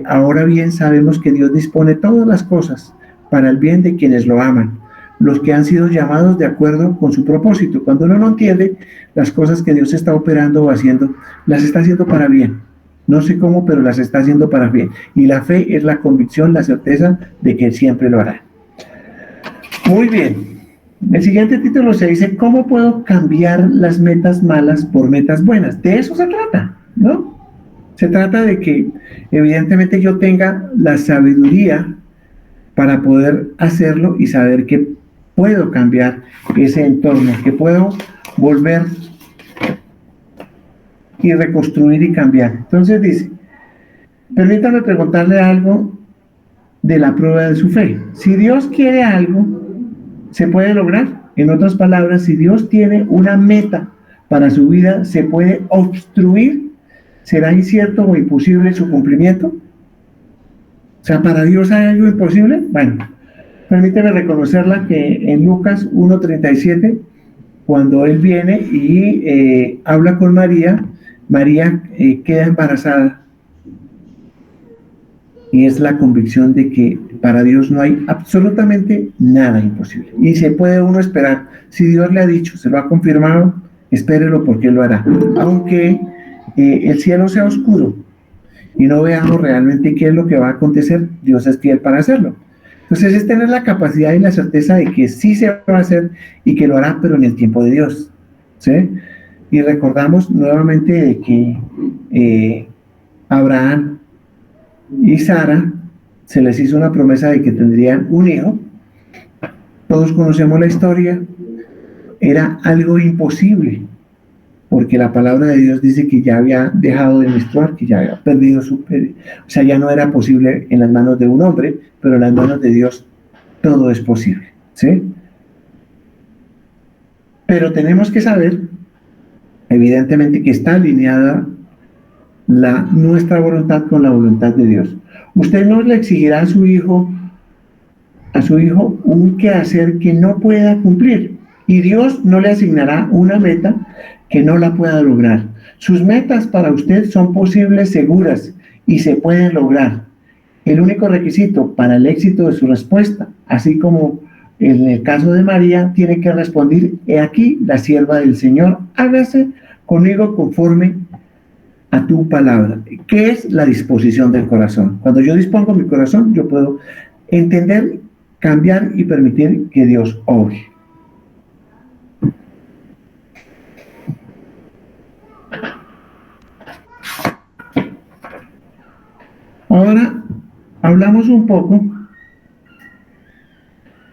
ahora bien sabemos que Dios dispone todas las cosas para el bien de quienes lo aman, los que han sido llamados de acuerdo con su propósito. Cuando uno no entiende las cosas que Dios está operando o haciendo, las está haciendo para bien. No sé cómo, pero las está haciendo para bien. Y la fe es la convicción, la certeza de que Él siempre lo hará. Muy bien. El siguiente título se dice, ¿cómo puedo cambiar las metas malas por metas buenas? De eso se trata, ¿no? Se trata de que evidentemente yo tenga la sabiduría para poder hacerlo y saber que puedo cambiar ese entorno, que puedo volver y reconstruir y cambiar. Entonces dice, permítame preguntarle algo de la prueba de su fe. Si Dios quiere algo, ¿se puede lograr? En otras palabras, si Dios tiene una meta para su vida, ¿se puede obstruir? ¿Será incierto o imposible su cumplimiento? O sea, ¿para Dios hay algo imposible? Bueno, permíteme reconocerla que en Lucas 1:37, cuando Él viene y habla con María, María queda embarazada. Y es la convicción de que para Dios no hay absolutamente nada imposible. Y se puede uno esperar. Si Dios le ha dicho, se lo ha confirmado, espérelo porque Él lo hará. Aunque el cielo sea oscuro y no veamos realmente qué es lo que va a acontecer, Dios es fiel para hacerlo. Entonces es tener la capacidad y la certeza de que sí se va a hacer y que lo hará, pero en el tiempo de Dios, ¿sí? Y recordamos nuevamente de que Abraham y Sara se les hizo una promesa de que tendrían un hijo. Todos conocemos la historia. Era algo imposible, porque la palabra de Dios dice que ya había dejado de menstruar, que ya había perdido o sea, ya no era posible en las manos de un hombre, pero en las manos de Dios todo es posible, ¿sí? Pero tenemos que saber, evidentemente, que está alineada nuestra voluntad con la voluntad de Dios. Usted no le exigirá a su hijo un quehacer que no pueda cumplir, y Dios no le asignará una meta que no la pueda lograr. Sus metas para usted son posibles, seguras, y se pueden lograr. El único requisito para el éxito de su respuesta, así como en el caso de María, tiene que responder: he aquí la sierva del Señor, hágase conmigo conforme a tu palabra. ¿Qué es la disposición del corazón? Cuando yo dispongo mi corazón, yo puedo entender, cambiar y permitir que Dios obre. Ahora hablamos un poco.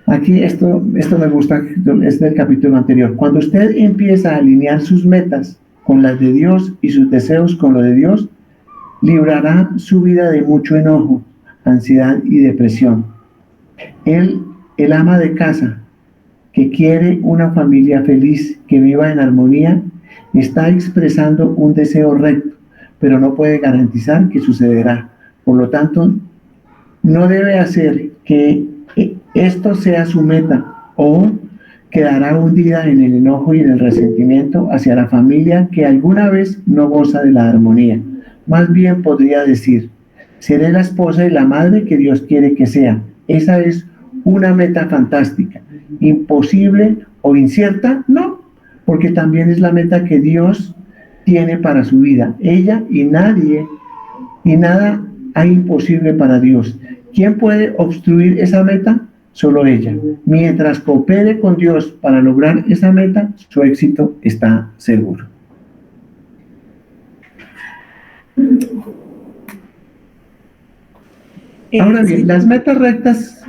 Aquí esto me gusta, es del capítulo anterior. Cuando usted empieza a alinear sus metas con las de Dios y sus deseos con lo de Dios, librará su vida de mucho enojo, ansiedad y depresión. El ama de casa que quiere una familia feliz, que viva en armonía, está expresando un deseo recto, pero no puede garantizar que sucederá. Por lo tanto, no debe hacer que esto sea su meta, o quedará hundida en el enojo y en el resentimiento hacia la familia que alguna vez no goza de la armonía. Más bien podría decir: seré la esposa y la madre que Dios quiere que sea. Esa es una meta fantástica. ¿Imposible o incierta? No, porque también es la meta que Dios tiene para su vida. Ella y nada hay imposible para Dios. ¿Quién puede obstruir esa meta? Solo ella. Mientras coopere con Dios para lograr esa meta, su éxito está seguro. Ahora bien, las metas rectas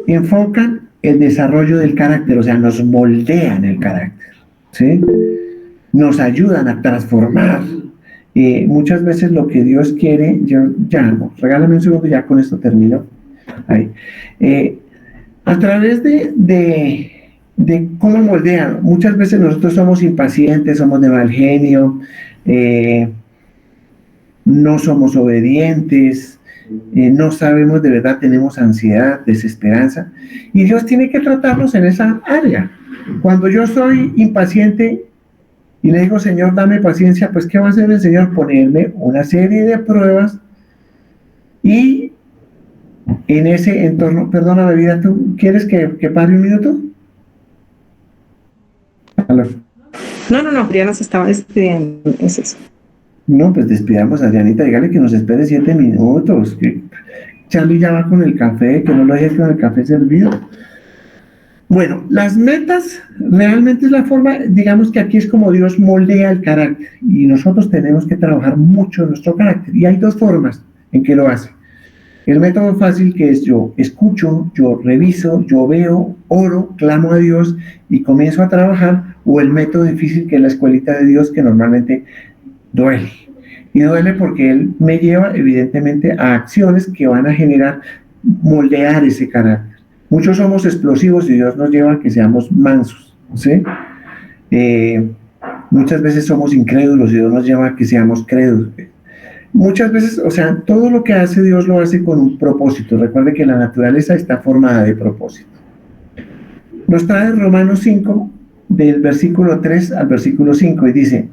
enfocan el desarrollo del carácter, o sea, nos moldean el carácter, ¿sí? Nos ayudan a transformar. Muchas veces lo que Dios quiere, regálame un segundo, ya con esto termino. Ahí. A través de cómo moldean, muchas veces nosotros somos impacientes, somos de mal genio, no somos obedientes, no sabemos de verdad, tenemos ansiedad, desesperanza, y Dios tiene que tratarnos en esa área. Cuando yo soy impaciente y le digo: Señor, dame paciencia, pues ¿qué va a hacer el Señor? Ponerme una serie de pruebas, y en ese entorno, perdóname vida, ¿tú quieres que pare un minuto? No, ya nos estaba despidiendo, es eso. No, pues despidamos a Dianita, dígale que nos espere 7 minutos, que Charlie ya va con el café, que no lo deje con el café servido. Bueno, las metas realmente es la forma, digamos que aquí es como Dios moldea el carácter, y nosotros tenemos que trabajar mucho en nuestro carácter, y hay dos formas en que lo hace. El método fácil, que es: yo escucho, yo reviso, yo veo, oro, clamo a Dios y comienzo a trabajar, o el método difícil, que es la escuelita de Dios, que normalmente duele. Y duele porque Él me lleva evidentemente a acciones que van a generar, moldear ese carácter. Muchos somos explosivos y Dios nos lleva a que seamos mansos, ¿sí? Muchas veces somos incrédulos y Dios nos lleva a que seamos crédulos. Muchas veces, o sea, todo lo que hace Dios lo hace con un propósito. Recuerde que la naturaleza está formada de propósito. Nos trae Romanos 5, del versículo 3 al versículo 5, y dice: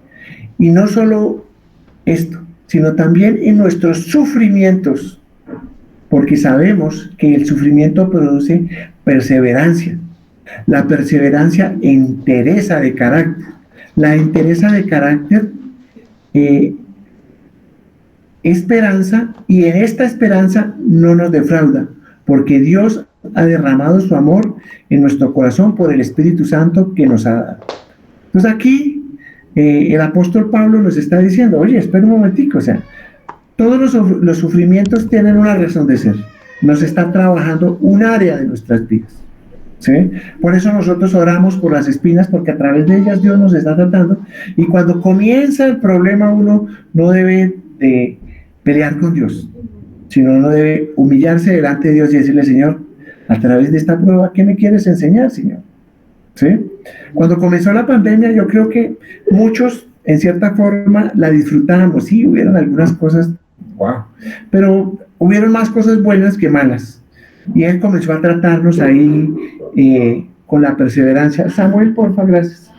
y no solo esto, sino también en nuestros sufrimientos, porque sabemos que el sufrimiento produce perseverancia. La perseverancia entereza de carácter. La entereza de carácter esperanza, y en esta esperanza no nos defrauda, porque Dios ha derramado su amor en nuestro corazón por el Espíritu Santo que nos ha dado. Entonces aquí el apóstol Pablo nos está diciendo, oye, espera un momentico, o sea, todos los sufrimientos tienen una razón de ser. Nos está trabajando un área de nuestras vidas. ¿Sí? Por eso nosotros oramos por las espinas, porque a través de ellas Dios nos está tratando. Y cuando comienza el problema, uno no debe de pelear con Dios, sino uno debe humillarse delante de Dios y decirle, Señor, a través de esta prueba, ¿qué me quieres enseñar, Señor? ¿Sí? Cuando comenzó la pandemia, yo creo que muchos, en cierta forma, la disfrutábamos. Sí, hubieron algunas cosas, wow, pero hubieron más cosas buenas que malas. Y Él comenzó a tratarnos ahí con la perseverancia. Samuel, porfa, gracias.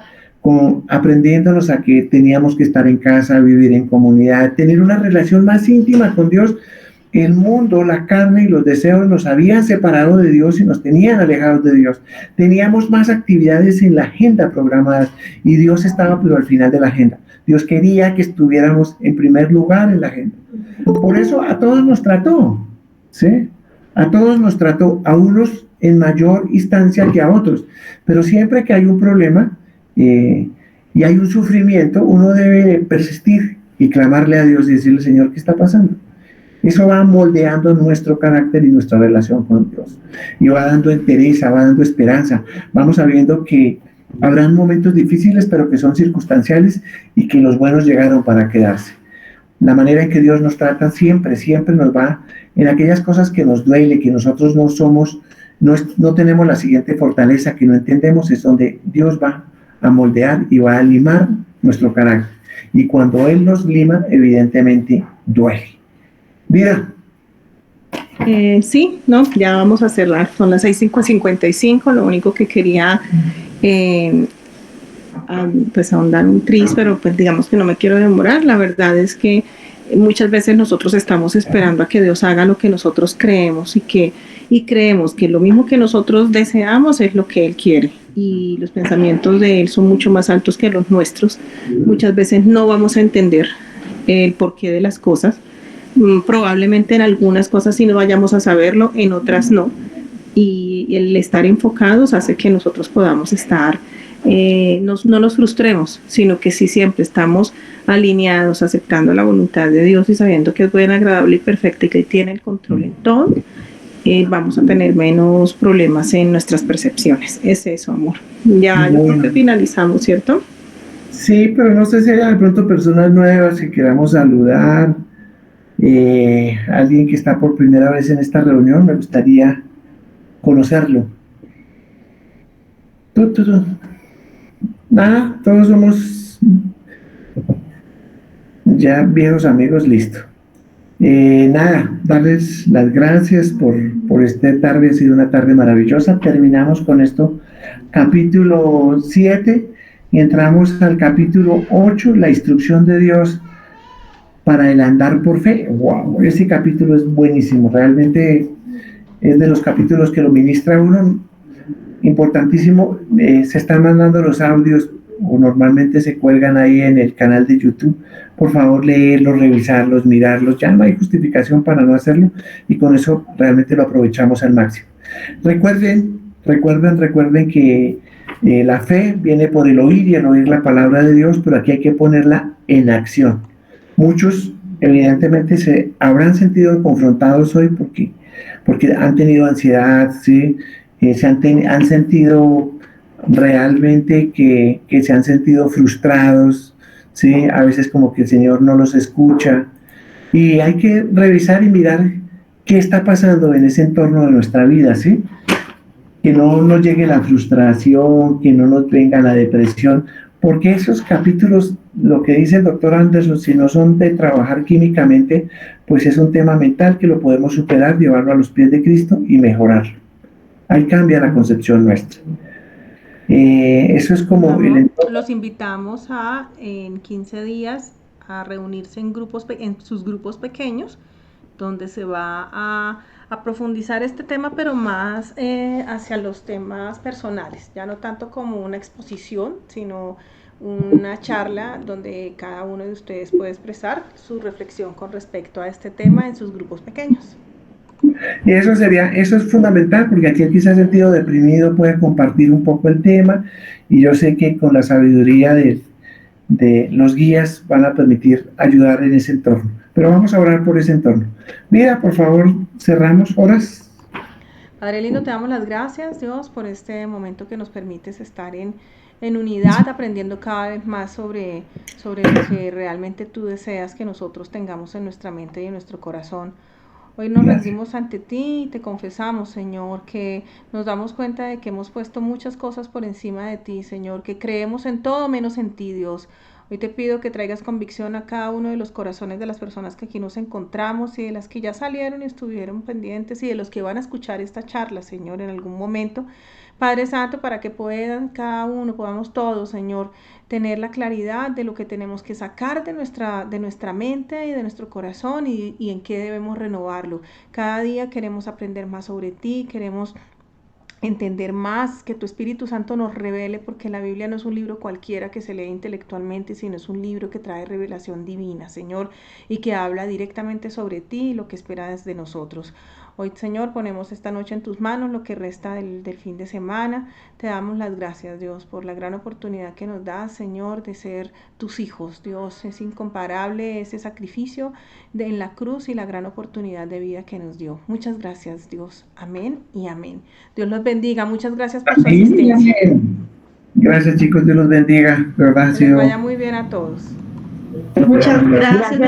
Aprendiéndonos a que teníamos que estar en casa, vivir en comunidad, tener una relación más íntima con Dios. El mundo, la carne y los deseos nos habían separado de Dios y nos tenían alejados de Dios. Teníamos más actividades en la agenda programadas y Dios estaba pero al final de la agenda. Dios quería que estuviéramos en primer lugar en la agenda. Por eso a todos nos trató, ¿sí? A todos nos trató, a unos en mayor instancia que a otros. Pero siempre que hay un problema y hay un sufrimiento, uno debe persistir y clamarle a Dios y decirle, Señor, ¿qué está pasando? Eso va moldeando nuestro carácter y nuestra relación con Dios. Y va dando entereza, va dando esperanza. Vamos sabiendo que habrán momentos difíciles, pero que son circunstanciales y que los buenos llegaron para quedarse. La manera en que Dios nos trata siempre nos va en aquellas cosas que nos duele, que nosotros no tenemos la siguiente fortaleza, que no entendemos, es donde Dios va a moldear y va a limar nuestro carácter. Y cuando Él nos lima, evidentemente duele. Vida. Sí, no, ya vamos a cerrar. Son las 6:55. Lo único que quería pues ahondar un tris, pero pues digamos que no me quiero demorar. La verdad es que muchas veces nosotros estamos esperando a que Dios haga lo que nosotros creemos y creemos que lo mismo que nosotros deseamos es lo que Él quiere. Y los pensamientos de Él son mucho más altos que los nuestros. Muchas veces no vamos a entender el porqué de las cosas. Probablemente en algunas cosas sí no vayamos a saberlo, en otras no. Y el estar enfocados hace que nosotros podamos estar, no nos frustremos, sino que sí siempre estamos alineados, aceptando la voluntad de Dios y sabiendo que es buena, agradable y perfecta y que tiene el control en todo, vamos a tener menos problemas en nuestras percepciones. Es eso, amor. Ya, yo creo que finalizamos, ¿cierto? Sí, pero no sé si hay de pronto personas nuevas que queramos saludar. Alguien que está por primera vez en esta reunión, me gustaría conocerlo. Nada, todos somos ya viejos amigos, listo. Nada, darles las gracias por esta tarde, ha sido una tarde maravillosa. Terminamos con esto, capítulo 7, y entramos al capítulo 8, la instrucción de Dios para el andar por fe. Wow, ese capítulo es buenísimo, realmente es de los capítulos que lo ministra uno, importantísimo. Se están mandando los audios o normalmente se cuelgan ahí en el canal de YouTube. Por favor, leerlos, revisarlos, mirarlos. Ya no hay justificación para no hacerlo y con eso realmente lo aprovechamos al máximo. Recuerden que la fe viene por el oír y el oír la palabra de Dios, pero aquí hay que ponerla en acción. Muchos evidentemente se habrán sentido confrontados hoy porque han tenido ansiedad, ¿sí? Han sentido realmente que se han sentido frustrados, ¿sí? A veces como que el Señor no los escucha y hay que revisar y mirar qué está pasando en ese entorno de nuestra vida, ¿sí? Que no nos llegue la frustración, que no nos venga la depresión, porque esos capítulos, lo que dice el doctor Anderson, si no son de trabajar químicamente, pues es un tema mental que lo podemos superar, llevarlo a los pies de Cristo y mejorarlo. Ahí cambia la concepción nuestra. Eso es como... Los invitamos en 15 días a reunirse en sus grupos pequeños, donde se va a profundizar este tema, pero más hacia los temas personales, ya no tanto como una exposición, sino una charla donde cada uno de ustedes puede expresar su reflexión con respecto a este tema en sus grupos pequeños. Y eso es fundamental, porque aquí el que se ha sentido deprimido puede compartir un poco el tema, y yo sé que con la sabiduría de los guías van a permitir ayudar en ese entorno. Pero vamos a orar por ese entorno. Mira, por favor, cerramos horas. Padre lindo, te damos las gracias, Dios, por este momento que nos permites estar en unidad, aprendiendo cada vez más sobre lo que realmente tú deseas que nosotros tengamos en nuestra mente y en nuestro corazón. Hoy nos rendimos ante ti y te confesamos, Señor, que nos damos cuenta de que hemos puesto muchas cosas por encima de ti, Señor, que creemos en todo menos en ti, Dios. Hoy te pido que traigas convicción a cada uno de los corazones de las personas que aquí nos encontramos y de las que ya salieron y estuvieron pendientes y de los que van a escuchar esta charla, Señor, en algún momento. Padre Santo, para que puedan cada uno, podamos todos, Señor, tener la claridad de lo que tenemos que sacar de nuestra mente y de nuestro corazón y en qué debemos renovarlo. Cada día queremos aprender más sobre ti, queremos entender más, que tu Espíritu Santo nos revele, porque la Biblia no es un libro cualquiera que se lee intelectualmente, sino es un libro que trae revelación divina, Señor, y que habla directamente sobre ti y lo que esperas de nosotros. Hoy, Señor, ponemos esta noche en tus manos lo que resta del fin de semana. Te damos las gracias, Dios, por la gran oportunidad que nos das, Señor, de ser tus hijos. Dios, es incomparable ese sacrificio en la cruz y la gran oportunidad de vida que nos dio. Muchas gracias, Dios. Amén y amén. Dios los bendiga. Muchas gracias por su asistencia. Gracias, chicos. Dios los bendiga. ¿Verdad? Que les vaya muy bien a todos. Muchas gracias.